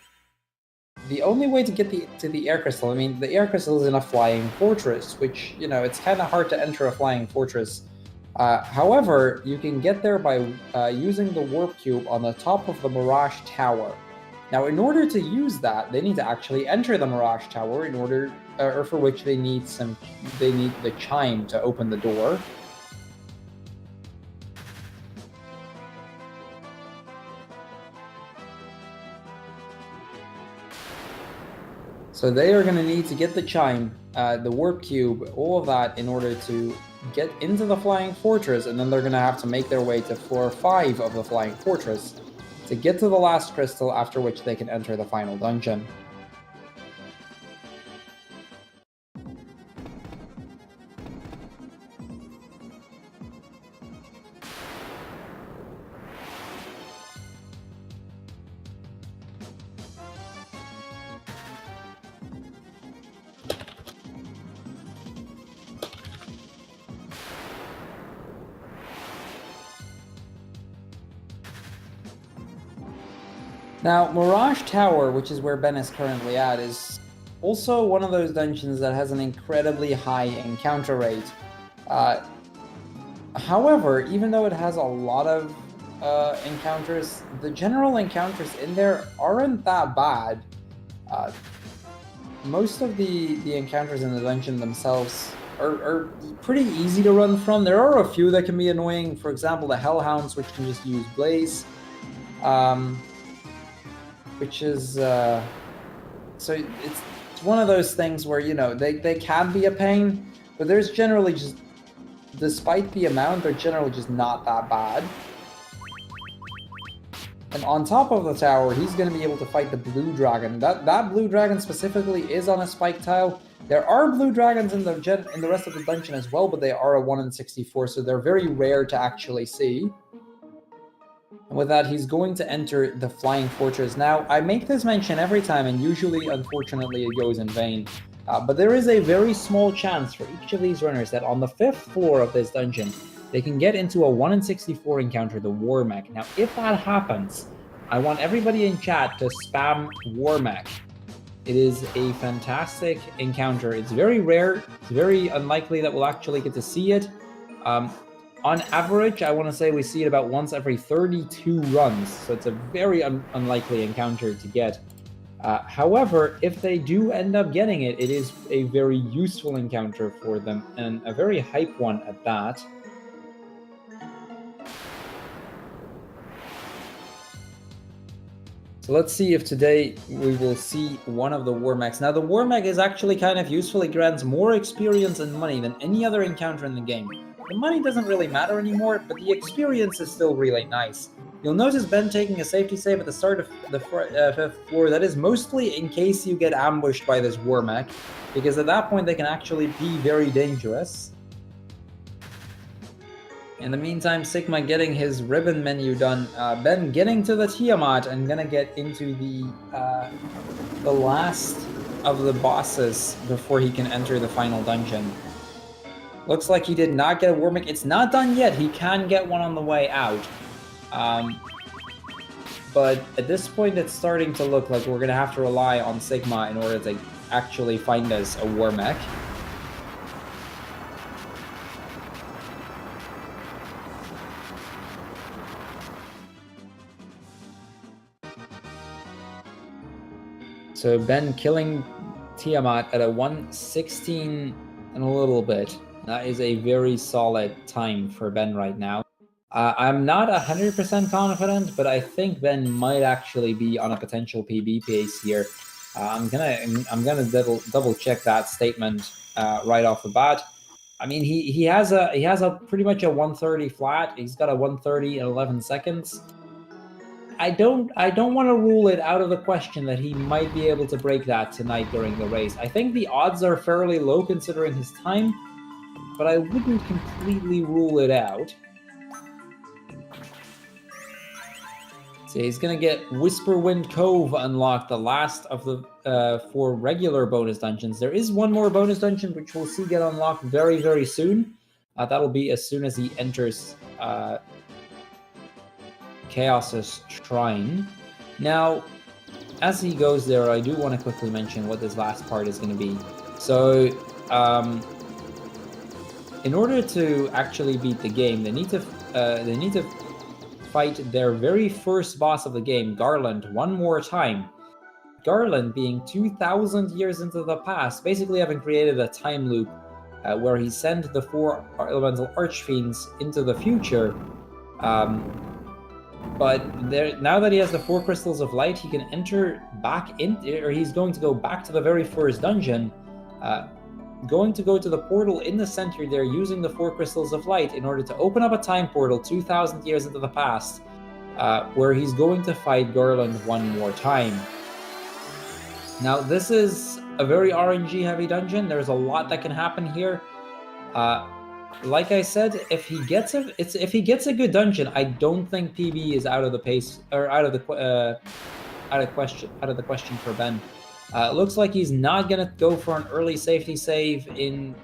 The only way to get to the air crystal, the air crystal is in a flying fortress, which, it's kind of hard to enter a flying fortress. However, you can get there by using the warp cube on the top of the Mirage Tower. Now, in order to use that, they need to actually enter the Mirage Tower for which they need the chime to open the door. So they are going to need to get the chime, the warp cube, all of that in order to get into the Flying Fortress, and then they're going to have to make their way to floor 5 of the Flying Fortress to get to the last crystal, after which they can enter the final dungeon. Now, Mirage Tower, which is where Ben is currently at, is also one of those dungeons that has an incredibly high encounter rate. However, even though it has a lot of encounters. The general encounters in there aren't that bad. Most of the encounters in the dungeon themselves are pretty easy to run from. There are a few that can be annoying. For example, the Hellhounds, which can just use Blaze, which is so it's one of those things where, you know, they can be a pain, but there's generally just, despite the amount, they're generally just not that bad. And on top of the tower, he's going to be able to fight the blue dragon. That blue dragon specifically is on a spike tile. There are blue dragons in the rest of the dungeon as well, but they are a 1 in 64, so they're very rare to actually see. And with that, he's going to enter the Flying Fortress. Now, I make this mention every time, and usually, unfortunately, it goes in vain. But there is a very small chance for each of these runners that on the 5th floor of this dungeon, they can get into a 1 in 64 encounter, the War Mech. Now, if that happens, I want everybody in chat to spam War Mech. It is a fantastic encounter. It's very rare. It's very unlikely that we'll actually get to see it. On average, I want to say we see it about once every 32 runs, so it's a very unlikely encounter to get. However, if they do end up getting it, it is a very useful encounter for them, and a very hype one at that. So let's see if today we will see one of the War Mechs. Now, the War Mech is actually kind of useful. It grants more experience and money than any other encounter in the game. The money doesn't really matter anymore, but the experience is still really nice. You'll notice Ben taking a safety save at the start of the 5th floor. That is mostly in case you get ambushed by this War Mech, because at that point they can actually be very dangerous. In the meantime, Sigma getting his ribbon menu done. Ben getting to the Tiamat and gonna get into the last of the bosses before he can enter the final dungeon. Looks like he did not get a War Mech. It's not done yet. He can get one on the way out. But at this point, it's starting to look like we're gonna have to rely on Sigma in order to actually find us a War Mech. So Ben killing Tiamat at a 1:16 and a little bit. That is a very solid time for Ben right now. I'm not 100% confident, but I think Ben might actually be on a potential PB pace here. I'm gonna double check that statement right off the bat. I mean, he has a pretty much a 1:30 flat. He's got a 1:30 in 11 seconds. I don't want to rule it out of the question that he might be able to break that tonight during the race. I think the odds are fairly low considering his time, but I wouldn't completely rule it out. So he's going to get Whisperwind Cove unlocked, the last of the 4 regular bonus dungeons. There is one more bonus dungeon which we'll see get unlocked very, very soon. That'll be as soon as he enters Chaos's Shrine. Now, as he goes there, I do want to quickly mention what this last part is going to be. So, in order to actually beat the game, they need to fight their very first boss of the game, Garland, one more time. Garland being 2,000 years into the past, basically having created a time loop where he sent the 4 elemental archfiends into the future. But now that he has the 4 crystals of light, he can enter back in, or he's going to go back to the very first dungeon, going to go to the portal in the center there using the 4 crystals of light in order to open up a time portal 2,000 years into the past, where he's going to fight Garland one more time. Now, this is a very RNG heavy dungeon. There's a lot that can happen here. Like I said, if he gets a good dungeon, I don't think PB is out of the pace, or out of the question for Ben. It looks like he's not gonna go for an early safety save in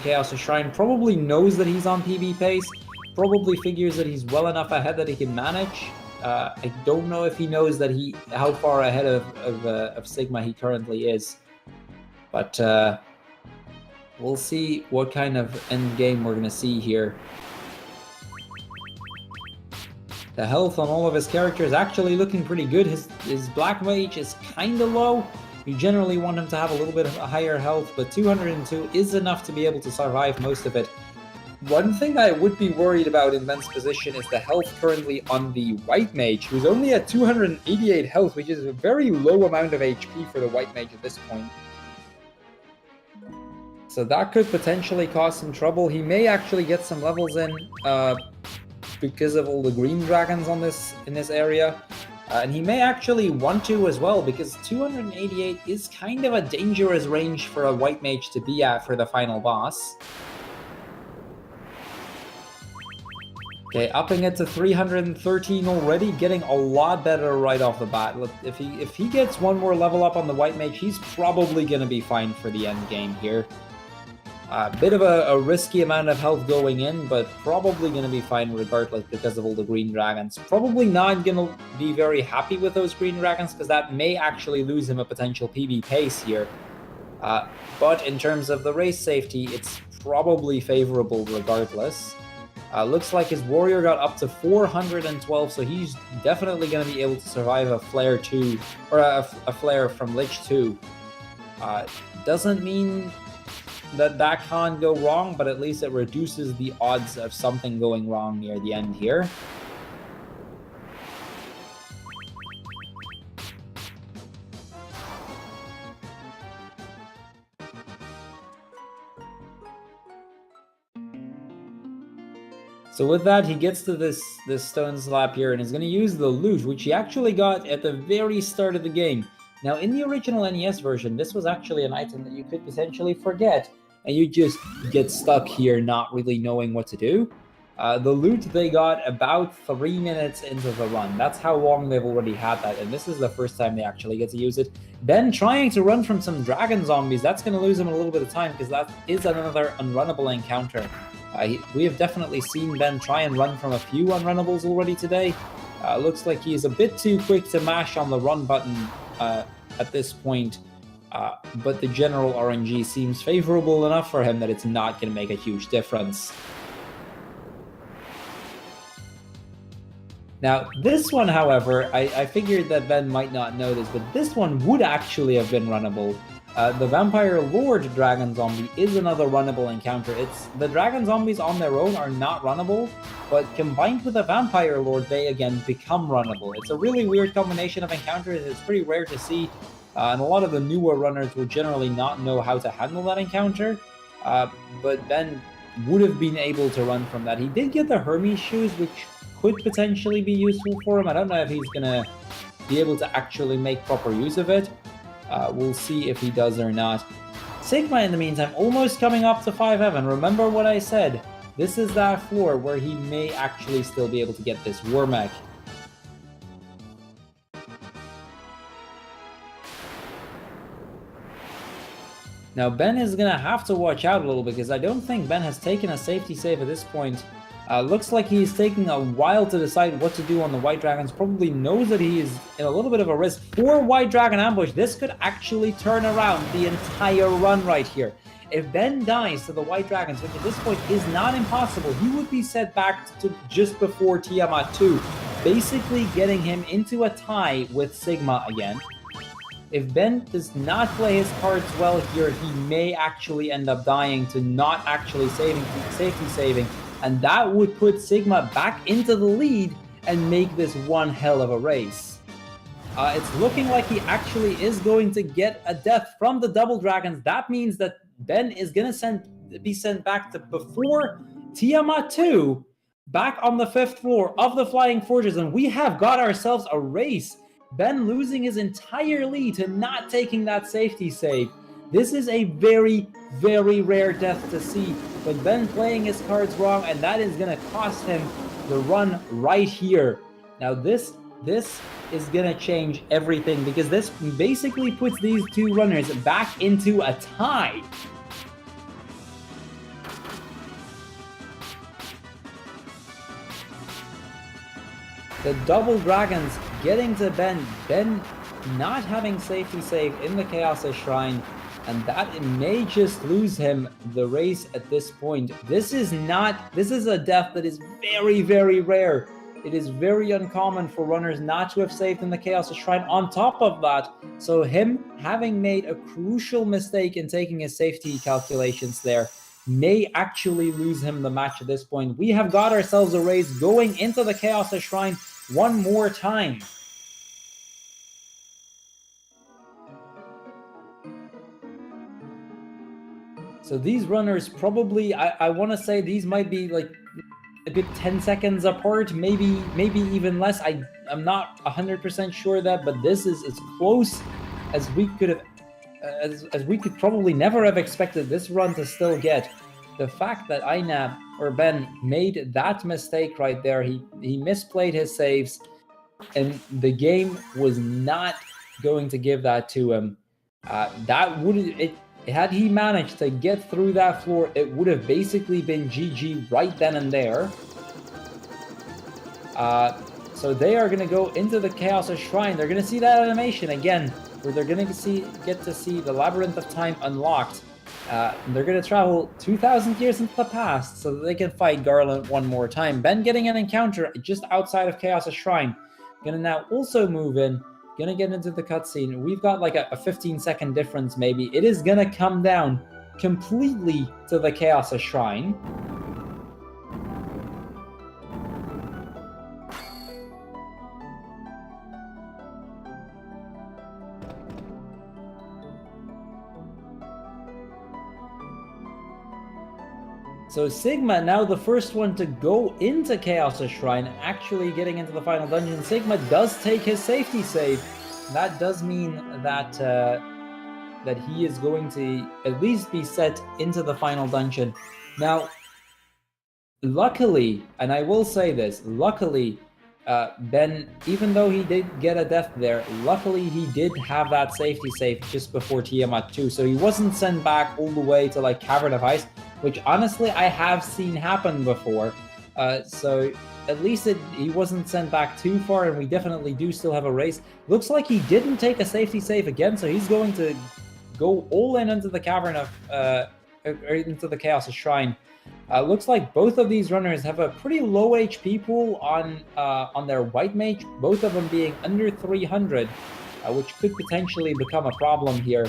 Chaos' Shrine. Probably knows that he's on PB pace. Probably figures that he's well enough ahead that he can manage. I don't know if he knows that how far ahead of Sigma he currently is, but. We'll see what kind of end game we're going to see here. The health on all of his characters actually looking pretty good. His Black Mage is kind of low. You generally want him to have a little bit of a higher health, but 202 is enough to be able to survive most of it. One thing I would be worried about in Ben's position is the health currently on the White Mage, who's only at 288 health, which is a very low amount of HP for the White Mage at this point. So that could potentially cause some trouble. He may actually get some levels in because of all the green dragons on in this area. And he may actually want to as well, because 288 is kind of a dangerous range for a White Mage to be at for the final boss. Okay, upping it to 313 already, getting a lot better right off the bat. Look, if he gets one more level up on the White Mage, he's probably going to be fine for the end game here. A bit of a risky amount of health going in, but probably going to be fine regardless because of all the green dragons. Probably not going to be very happy with those green dragons, because that may actually lose him a potential PB pace here. But in terms of the race safety, it's probably favorable regardless. Looks like his warrior got up to 412, so he's definitely going to be able to survive a flare 2, or a flare from Lich 2. Doesn't mean that can't go wrong, but at least it reduces the odds of something going wrong near the end here. So with that, he gets to this stone slab here and is going to use the loot, which he actually got at the very start of the game. Now, in the original NES version, this was actually an item that you could potentially forget, and you just get stuck here not really knowing what to do. The loot they got about 3 minutes into the run. That's how long they've already had that, and this is the first time they actually get to use it. Ben trying to run from some dragon zombies, that's going to lose him a little bit of time, because that is another unrunnable encounter. We have definitely seen Ben try and run from a few unrunnables already today. Looks like he's a bit too quick to mash on the run button at this point, but the general RNG seems favorable enough for him that it's not going to make a huge difference. Now, this one, however, I figured that Ben might not know this, but this one would actually have been runnable. The Vampire Lord Dragon Zombie is another runnable encounter. The Dragon Zombies on their own are not runnable, but combined with the Vampire Lord, they again become runnable. It's a really weird combination of encounters. It's pretty rare to see, and a lot of the newer runners will generally not know how to handle that encounter, but Ben would have been able to run from that. He did get the Hermes shoes, which could potentially be useful for him. I don't know if he's going to be able to actually make proper use of it. We'll see if he does or not. Sigma, in the meantime, almost coming up to 5 heaven. Remember what I said. This is that floor where he may actually still be able to get this War Mech. Now, Ben is going to have to watch out a little, because I don't think Ben has taken a safety save at this point. Looks like he's taking a while to decide what to do on the White Dragons. Probably knows that he is in a little bit of a risk. For White Dragon Ambush, this could actually turn around the entire run right here. If Ben dies to the White Dragons, which at this point is not impossible, he would be set back to just before Tiamat 2, basically getting him into a tie with Sigma again. If Ben does not play his cards well here, he may actually end up dying to not actually safety saving, and that would put Sigma back into the lead and make this one hell of a race. It's looking like he actually is going to get a death from the Double Dragons. That means that Ben is going to be sent back to before Tiamat 2, back on the 5th floor of the Flying Fortress, and we have got ourselves a race. Ben losing his entire lead to not taking that safety save. This is a very, very rare death to see, but Ben playing his cards wrong, and that is going to cost him the run right here. Now this is going to change everything, because this basically puts these two runners back into a tie. The Double Dragons getting to Ben not having safety save in the Chaos Shrine, and that may just lose him the race at this point. This is a death that is very, very rare. it is very uncommon for runners not to have saved in the Chaos Shrine on top of that. So him having made a crucial mistake in taking his safety calculations there may actually lose him the match at this point. We have got ourselves a race going into the Chaos Shrine one more time. So these runners probably, I want to say these might be like a good 10 seconds apart, maybe even less. I'm not 100% sure that, but this is as close as we could have, as we could probably never have expected this run to still get. The fact that Ajneb or Ben made that mistake right there, he misplayed his saves, and the game was not going to give that to him. That would had he managed to get through that floor, it would have basically been GG right then and there. So they are going to go into the Chaos Shrine. They're going to see that animation again, where they're going to get to see the Labyrinth of Time unlocked. They're going to travel 2,000 years into the past so that they can fight Garland one more time. Ben getting an encounter just outside of Chaos Shrine. Going to now also move in. Gonna get into the cutscene. We've got like a 15-second difference maybe. It is gonna come down completely to the Chaos Shrine. So Sigma, now the first one to go into Chaos Shrine, actually getting into the final dungeon. Sigma does take his safety save. That does mean that that he is going to at least be set into the final dungeon. Now, luckily, and I will say this, luckily, Ben, even though he did get a death there, luckily he did have that safety save just before Tiamat 2, so he wasn't sent back all the way to like Cavern of Ice, which honestly I have seen happen before. So at least he wasn't sent back too far, and we definitely do still have a race. Looks like he didn't take a safety save again, so he's going to go all in into the Cavern of, into the Chaos Shrine. Looks like both of these runners have a pretty low HP pool on their White Mage, both of them being under 300, which could potentially become a problem here.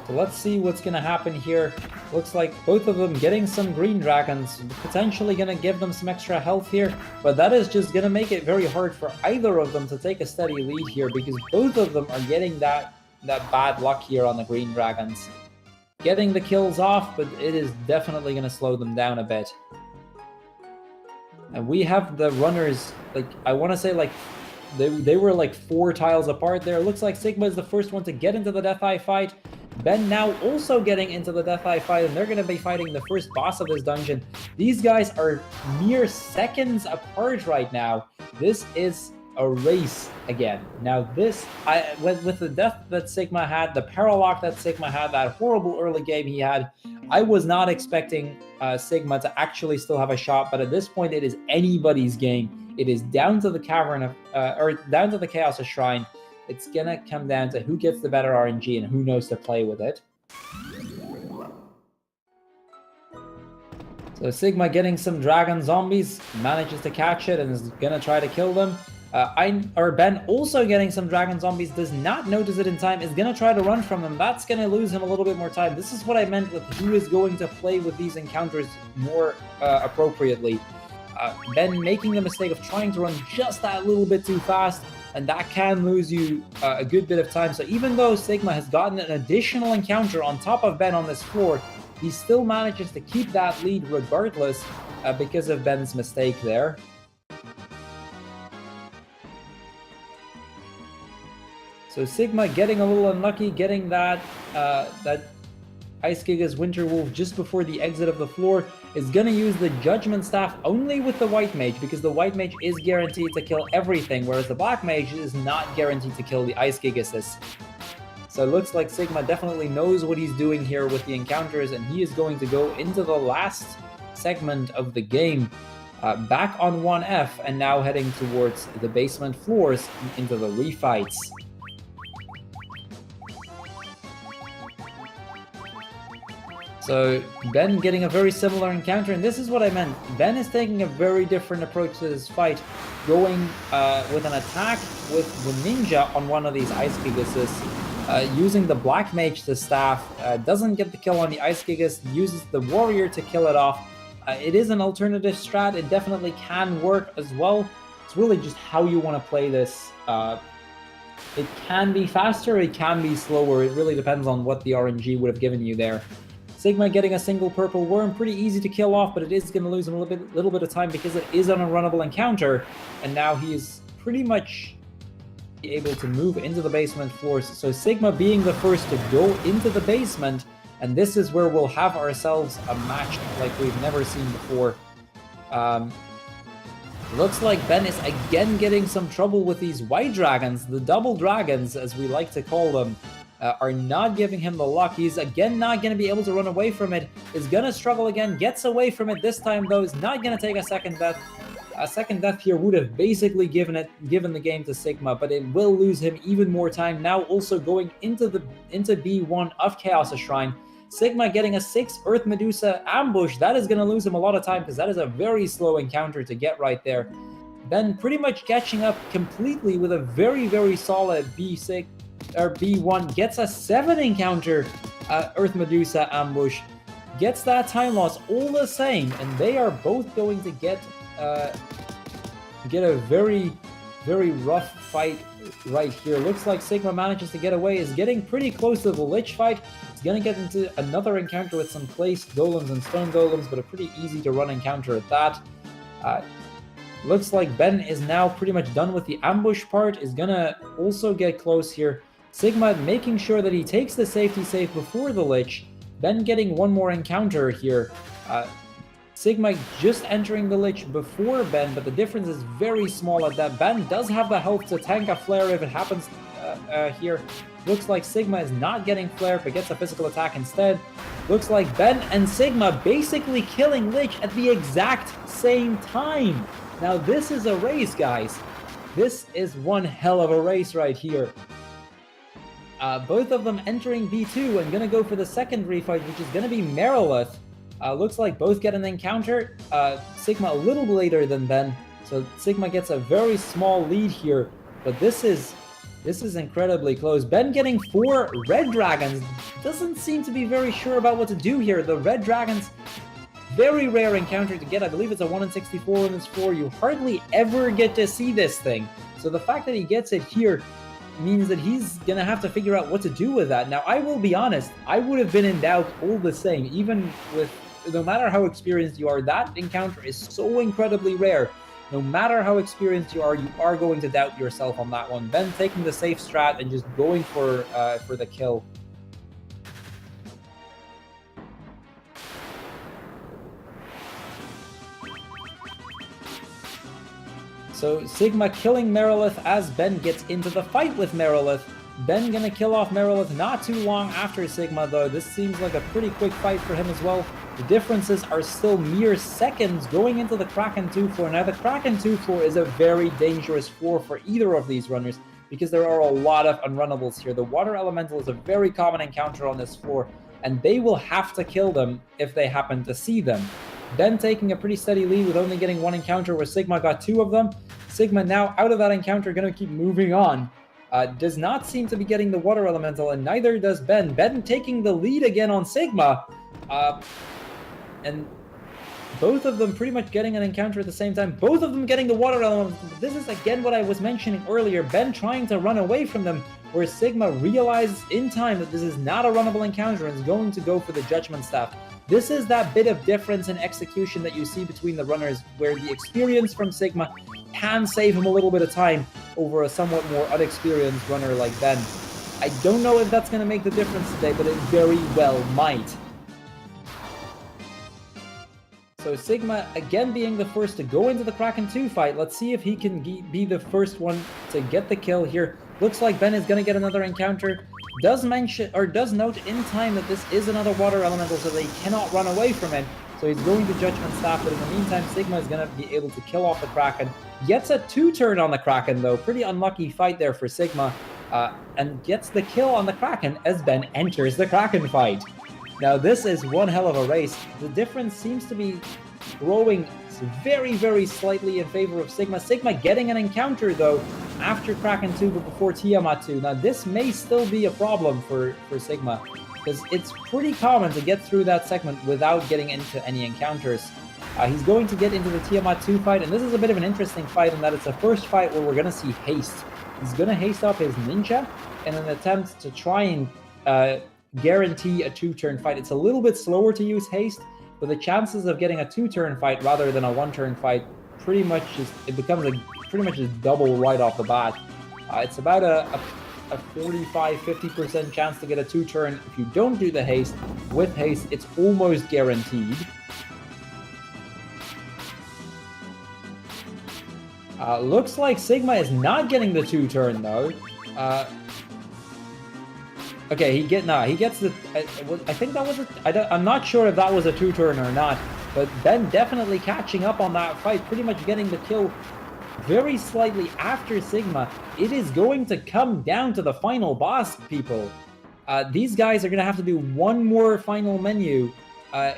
So let's see what's going to happen here. Looks like both of them getting some green dragons, potentially going to give them some extra health here, but that is just going to make it very hard for either of them to take a steady lead here, because both of them are getting that bad luck here on the green dragons. Getting the kills off, but it is definitely going to slow them down a bit. And we have the runners, like, I want to say, like, they were like 4 tiles apart there. Looks like Sigma is the first one to get into the Death Eye fight. Ben now also getting into the Death Eye fight, and they're going to be fighting the first boss of this dungeon. These guys are mere seconds apart right now. This is a race again. Now this, with the death that Sigma had, the paralock that Sigma had, that horrible early game he had, I was not expecting Sigma to actually still have a shot, but at this point it is anybody's game. It is down to the Cavern of, or down to the Chaos Shrine. It's gonna come down to who gets the better RNG and who knows to play with it. So Sigma getting some dragon zombies, manages to catch it and is gonna try to kill them. Ben also getting some dragon zombies, does not notice it in time, is gonna try to run from them. That's gonna lose him a little bit more time. This is what I meant with who is going to play with these encounters more appropriately. Ben making the mistake of trying to run just that little bit too fast, and that can lose you a good bit of time. So even though Sigma has gotten an additional encounter on top of Ben on this floor, he still manages to keep that lead regardless because of Ben's mistake there. So Sigma getting a little unlucky, getting that Ice Giga's Winter Wolf just before the exit of the floor, is going to use the Judgment Staff only with the White Mage, because the White Mage is guaranteed to kill everything, whereas the Black Mage is not guaranteed to kill the Ice Gigasis. So it looks like Sigma definitely knows what he's doing here with the encounters, and he is going to go into the last segment of the game, back on 1F, and now heading towards the basement floors into the refights. So Ben getting a very similar encounter, and this is what I meant. Ben is taking a very different approach to this fight, going with an attack with the ninja on one of these Ice Gigases, using the Black Mage to staff, doesn't get the kill on the Ice Gigas, uses the Warrior to kill it off. It is an alternative strat, it definitely can work as well. It's really just how you want to play this. It can be faster, it can be slower, it really depends on what the RNG would have given you there. Sigma getting a single purple worm, pretty easy to kill off, but it is going to lose him a little bit of time because it is an unrunnable encounter, and now he is pretty much able to move into the basement floors. So Sigma being the first to go into the basement, and this is where we'll have ourselves a match like we've never seen before. Looks like Ben is again getting some trouble with these white dragons, the double dragons as we like to call them. Are not giving him the luck. He's again not going to be able to run away from it. Is going to struggle again. Gets away from it this time though. Is not going to take a second death. A second death here would have basically given the game to Sigma, but it will lose him even more time. Now also going into B1 of Chaos Shrine. Sigma getting a 6 Earth Medusa ambush. That is going to lose him a lot of time because that is a very slow encounter to get right there. Ben pretty much catching up completely with a very, very solid B6. Or B1 gets a 7 encounter Earth Medusa ambush, gets that time loss all the same, and they are both going to get a very, very rough fight right here. Looks like Sigma manages to get away, is getting pretty close to the Lich fight. He's going to get into another encounter with some placed golems and stone golems, but a pretty easy to run encounter at that. Looks like Ben is now pretty much done with the ambush part, is going to also get close here. Sigma making sure that he takes the safety safe before the Lich, Ben getting one more encounter here. Sigma just entering the Lich before Ben, but the difference is very small at that. Ben does have the health to tank a flare if it happens here. Looks like Sigma is not getting flare, but gets a physical attack instead. Looks like Ben and Sigma basically killing Lich at the exact same time. Now this is a race, guys. This is one hell of a race right here. Both of them entering B2 and going to go for the secondary fight, which is going to be Merilith. Looks like both get an encounter. Sigma a little later than Ben, so Sigma gets a very small lead here. But this is incredibly close. Ben getting 4 red dragons. Doesn't seem to be very sure about what to do here. The red dragons, very rare encounter to get. I believe it's a 1 in 64 on this floor. You hardly ever get to see this thing. So the fact that he gets it here means that he's gonna have to figure out what to do with that. Now, I will be honest, I would have been in doubt all the same, even with, no matter how experienced you are, that encounter is so incredibly rare. No matter how experienced you are going to doubt yourself on that one. Ben taking the safe strat and just going for the kill. So Sigma killing Merilith as Ben gets into the fight with Merilith. Ben gonna kill off Merilith not too long after Sigma though. This seems like a pretty quick fight for him as well. The differences are still mere seconds going into the Kraken 2 floor. Now the Kraken 2 floor is a very dangerous floor for either of these runners because there are a lot of unrunnables here. The Water Elemental is a very common encounter on this floor, and they will have to kill them if they happen to see them. Ben taking a pretty steady lead with only getting 1 encounter where Sigma got 2 of them. Sigma now out of that encounter, going to keep moving on. Does not seem to be getting the Water Elemental, and neither does Ben. Ben taking the lead again on Sigma. And both of them pretty much getting an encounter at the same time. Both of them getting the Water Elemental. This is again what I was mentioning earlier. Ben trying to run away from them, where Sigma realizes in time that this is not a runnable encounter and is going to go for the Judgment Staff. This is that bit of difference in execution that you see between the runners, where the experience from Sigma can save him a little bit of time over a somewhat more unexperienced runner like Ben. I don't know if that's going to make the difference today, but it very well might. So Sigma again being the first to go into the Kraken 2 fight. Let's see if he can be the first one to get the kill here. Looks like Ben is going to get another encounter. Does note in time that this is another Water Elemental, so they cannot run away from it. So he's going to Judgment Staff, but in the meantime, Sigma is going to be able to kill off the Kraken. Gets a 2-turn on the Kraken, though. Pretty unlucky fight there for Sigma. And gets the kill on the Kraken as Ben enters the Kraken fight. Now this is one hell of a race. The difference seems to be growing very, very slightly in favor of Sigma. Sigma getting an encounter, though, after Kraken 2, but before Tiamat 2. Now, this may still be a problem for Sigma, because it's pretty common to get through that segment without getting into any encounters. He's going to get into the Tiamat 2 fight, and this is a bit of an interesting fight in that it's the first fight where we're going to see haste. He's going to haste up his ninja in an attempt to try and guarantee a 2-turn fight. It's a little bit slower to use haste, but the chances of getting a 2-turn fight rather than a 1-turn fight pretty much becomes pretty much just double right off the bat. It's about a 45-50% chance to get a 2-turn if you don't do the haste. With haste, it's almost guaranteed. Looks like Sigma is not getting the 2-turn though. Okay, he gets the. I think that was I'm not sure if that was a 2-turn or not, but Ben definitely catching up on that fight, pretty much getting the kill very slightly after Sigma. It is going to come down to the final boss, people. These guys are going to have to do one more final menu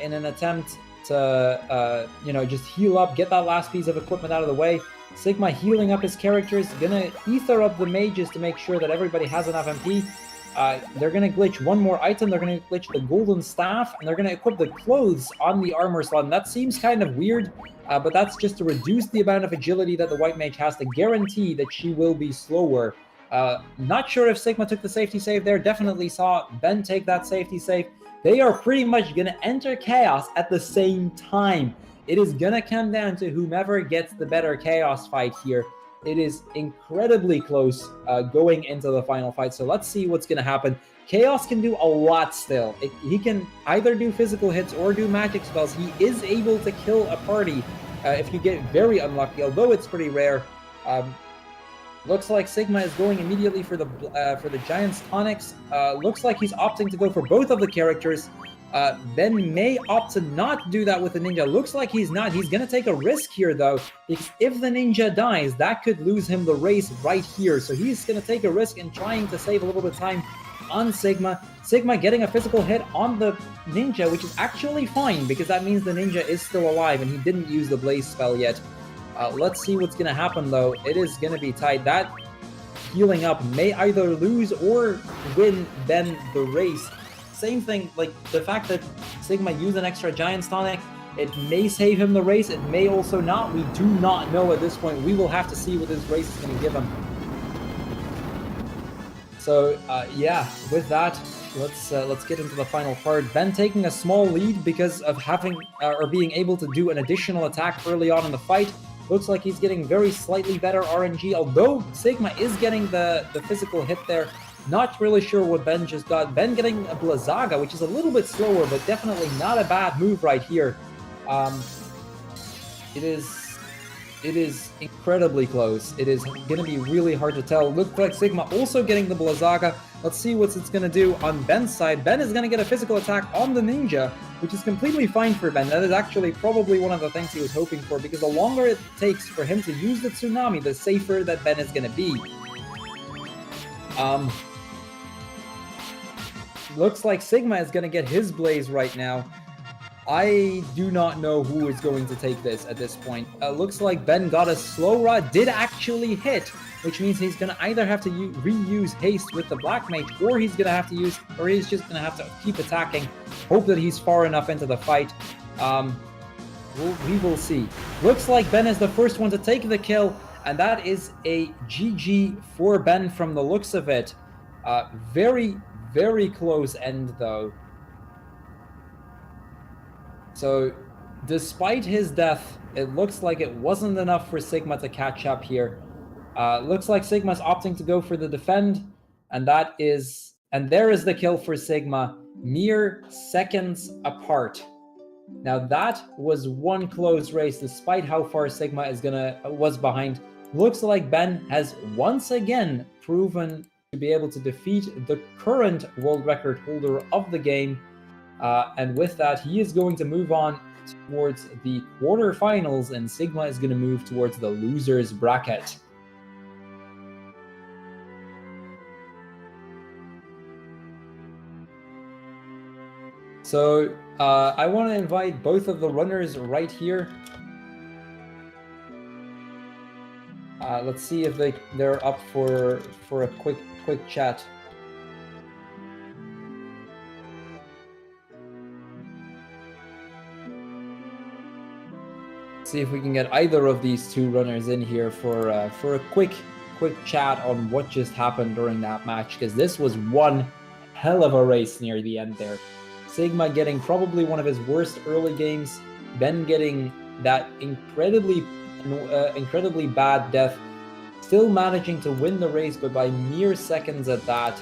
in an attempt to, just heal up, get that last piece of equipment out of the way. Sigma healing up his characters, gonna ether up the mages to make sure that everybody has enough MP. They're going to glitch one more item, they're going to glitch the golden staff, and they're going to equip the clothes on the armor slot. And that seems kind of weird, but that's just to reduce the amount of agility that the white mage has to guarantee that she will be slower. Not sure if Sigma took the safety save there, definitely saw Ben take that safety save. They are pretty much going to enter Chaos at the same time. It is going to come down to whomever gets the better Chaos fight here. It is incredibly close going into the final fight, so let's see what's going to happen. Chaos can do a lot still. He can either do physical hits or do magic spells. He is able to kill a party if you get very unlucky, although it's pretty rare. Looks like Sigma is going immediately for the Giant's Tonics. Looks like he's opting to go for both of the characters. Ben may opt to not do that with the ninja. Looks like he's not. He's going to take a risk here, though, because if the ninja dies, that could lose him the race right here. So he's going to take a risk in trying to save a little bit of time on Sigma. Sigma getting a physical hit on the ninja, which is actually fine, because that means the ninja is still alive, and he didn't use the Blaze spell yet. Let's see what's going to happen, though. It is going to be tight. That healing up may either lose or win Ben the race. Same thing, like the fact that Sigma used an extra Giant's Tonic, it may save him the race, it may also not. We do not know at this point. We will have to see what this race is going to give him. So, yeah, with that, let's get into the final part. Ben taking a small lead because of having, or being able to do an additional attack early on in the fight. Looks like he's getting very slightly better RNG, although Sigma is getting the physical hit there. Not really sure what Ben just got. Ben getting a Blizzaga, which is a little bit slower, but definitely not a bad move right here. It is incredibly close. It is going to be really hard to tell. Looks like Sigma also getting the Blizzaga. Let's see what it's going to do on Ben's side. Ben is going to get a physical attack on the ninja, which is completely fine for Ben. That is actually probably one of the things he was hoping for, because the longer it takes for him to use the Tsunami, the safer that Ben is going to be. Looks like Sigma is going to get his Blaze right now. I do not know who is going to take this at this point. Looks like Ben got a slow rod, did actually hit, which means he's going to either have to reuse haste with the Black Mage, or he's going to have to use, or he's just going to have to keep attacking, hope that he's far enough into the fight. We will see. Looks like Ben is the first one to take the kill, and that is a GG for Ben from the looks of it. Very, very close end, though. So, despite his death, it looks like it wasn't enough for Sigma to catch up here. Looks like Sigma's opting to go for the defend, and there is the kill for Sigma, mere seconds apart. Now that was one close race, despite how far Sigma was behind. Looks like Ben has once again proven to be able to defeat the current world record holder of the game. And with that, he is going to move on towards the quarterfinals, and Sigma is going to move towards the losers bracket. So I want to invite both of the runners right here. Let's see if they're up for a quick chat. See if we can get either of these two runners in here for a quick chat on what just happened during that match, because this was one hell of a race near the end there. Sigma getting probably one of his worst early games, Ben getting that incredibly bad death, still managing to win the race, but by mere seconds at that.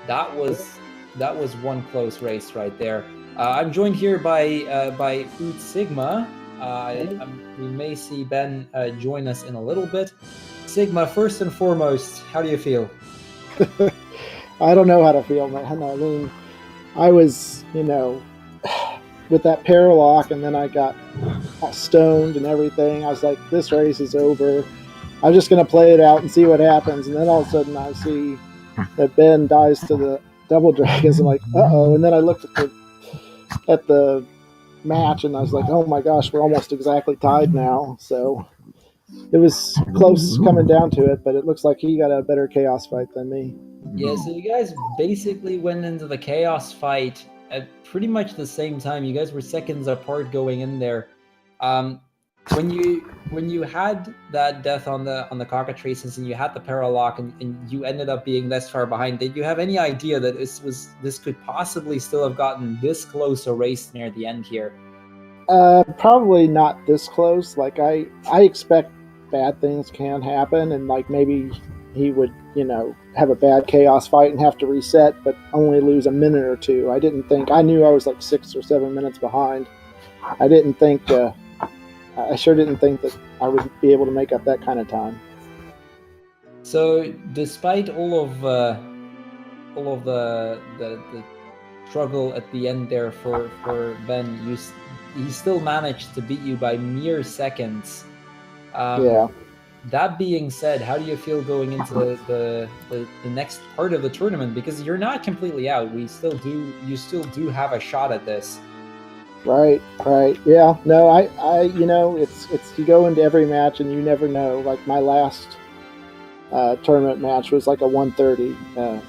That was one close race right there. I'm joined here by Oot Sigma. We may see Ben join us in a little bit. Sigma, first and foremost, how do you feel? I don't know how to feel, man. I mean, I was, with that paralock, and then I got stoned and everything. I was like, this race is over. I'm just going to play it out and see what happens. And then all of a sudden I see that Ben dies to the double dragons. I'm like, uh-oh. And then I looked at the match, and I was like, oh my gosh, we're almost exactly tied now. So it was close coming down to it, but it looks like he got a better chaos fight than me. Yeah, so you guys basically went into the chaos fight at pretty much the same time. You guys were seconds apart going in there. When you had that death on the cockatrices and you had the paralock and you ended up being less far behind, did you have any idea that this could possibly still have gotten this close a race near the end here? Probably not this close. Like I expect bad things can happen, and like maybe he would, have a bad chaos fight and have to reset, but only lose a minute or two. I knew I was like 6 or 7 minutes behind. I sure didn't think that I would be able to make up that kind of time. So despite all of the struggle at the end there for Ben, he still managed to beat you by mere seconds. Yeah. That being said, how do you feel going into the next part of the tournament? Because you're not completely out. You still do have a shot at this. Right. Yeah. No, I it's you go into every match and you never know. Like my last tournament match was like a 130,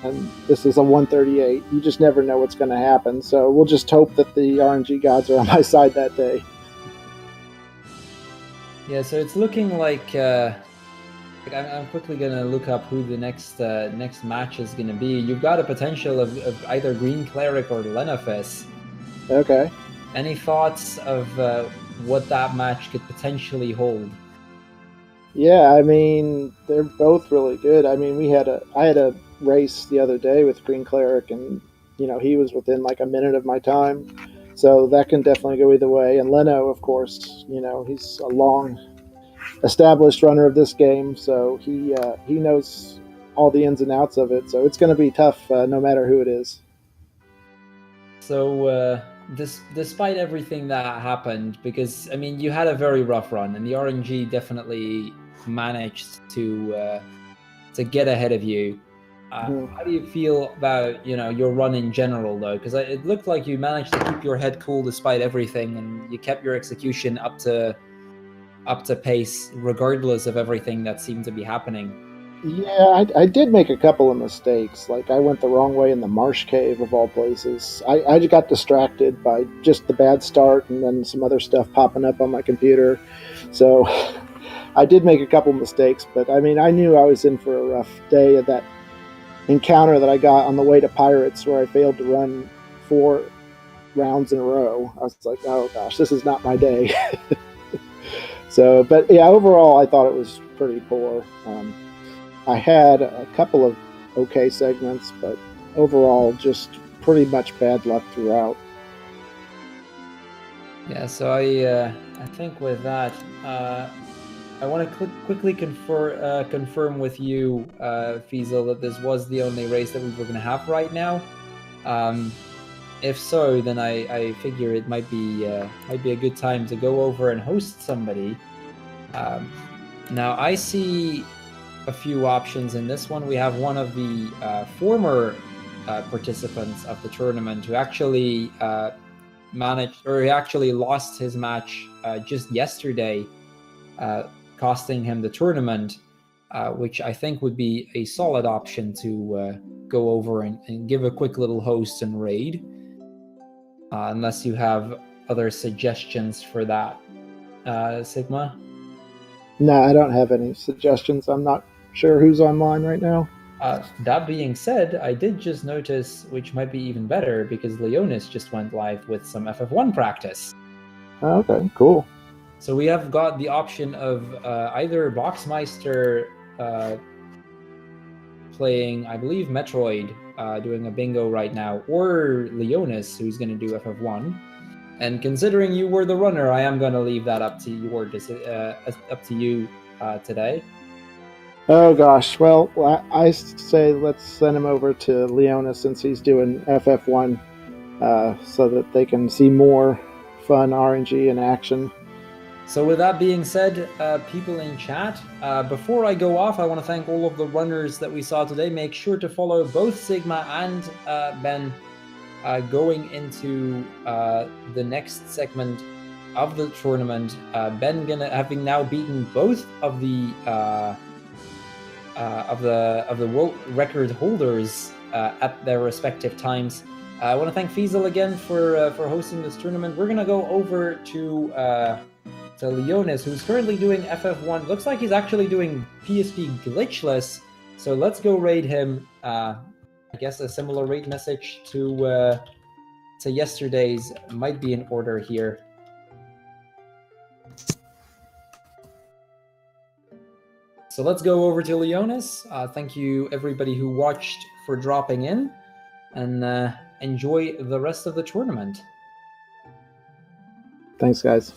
and this is a 138. You just never know what's going to happen. So we'll just hope that the RNG gods are on my side that day. Yeah, so it's looking like I'm quickly gonna look up who the next match is gonna be. You've got a potential of either Green Cleric or Lenafis. Okay. Any thoughts of what that match could potentially hold? Yeah, I mean they're both really good. I mean I had a race the other day with Green Cleric, and he was within like a minute of my time. So that can definitely go either way. And Leno, of course, he's a long established runner of this game, so he knows all the ins and outs of it. So it's going to be tough no matter who it is. So despite everything that happened, because I mean you had a very rough run, and the RNG definitely managed to get ahead of you. How do you feel about your run in general, though? Because it looked like you managed to keep your head cool despite everything, and you kept your execution up to pace regardless of everything that seemed to be happening. Yeah, I did make a couple of mistakes. Like I went the wrong way in the marsh cave of all places. I just got distracted by just the bad start and then some other stuff popping up on my computer. So I did make a couple mistakes, but I mean I knew I was in for a rough day of that encounter that I got on the way to Pirates, where I failed to run 4 rounds in a row. I was like, oh gosh, this is not my day. So, but yeah, overall I thought it was pretty poor. I had a couple of okay segments, but overall just pretty much bad luck throughout. Yeah, so I think with that, I want to quickly confirm with you, Fiesel, that this was the only race that we were going to have right now. If so, then I figure it might be a good time to go over and host somebody. Now I see a few options in this one. We have one of the former participants of the tournament who actually he actually lost his match just yesterday, costing him the tournament, which I think would be a solid option to go over and give a quick little host and raid, unless you have other suggestions for that, Sigma. No, I don't have any suggestions. I'm not sure who's online right now. That being said, I did just notice, which might be even better, because Leonis just went live with some FF1 practice. Okay, cool. So we have got the option of either Boxmeister playing, I believe, Metroid, doing a bingo right now, or Leonis, who's going to do FF1. And considering you were the runner, I am going to leave that up to you today. Oh gosh, well, I say let's send him over to Leona since he's doing FF1, so that they can see more fun RNG in action. So with that being said, people in chat, before I go off, I want to thank all of the runners that we saw today. Make sure to follow both Sigma and Ben going into the next segment of the tournament. Ben having now beaten both of the world record holders at their respective times. I want to thank Fiesel again for hosting this tournament. We're gonna go over to Leonis, who's currently doing FF1. Looks like he's actually doing PSP glitchless. So let's go raid him. I guess a similar raid message to yesterday's might be in order here. So let's go over to Leonis. Thank you everybody who watched for dropping in, and enjoy the rest of the tournament. Thanks, guys.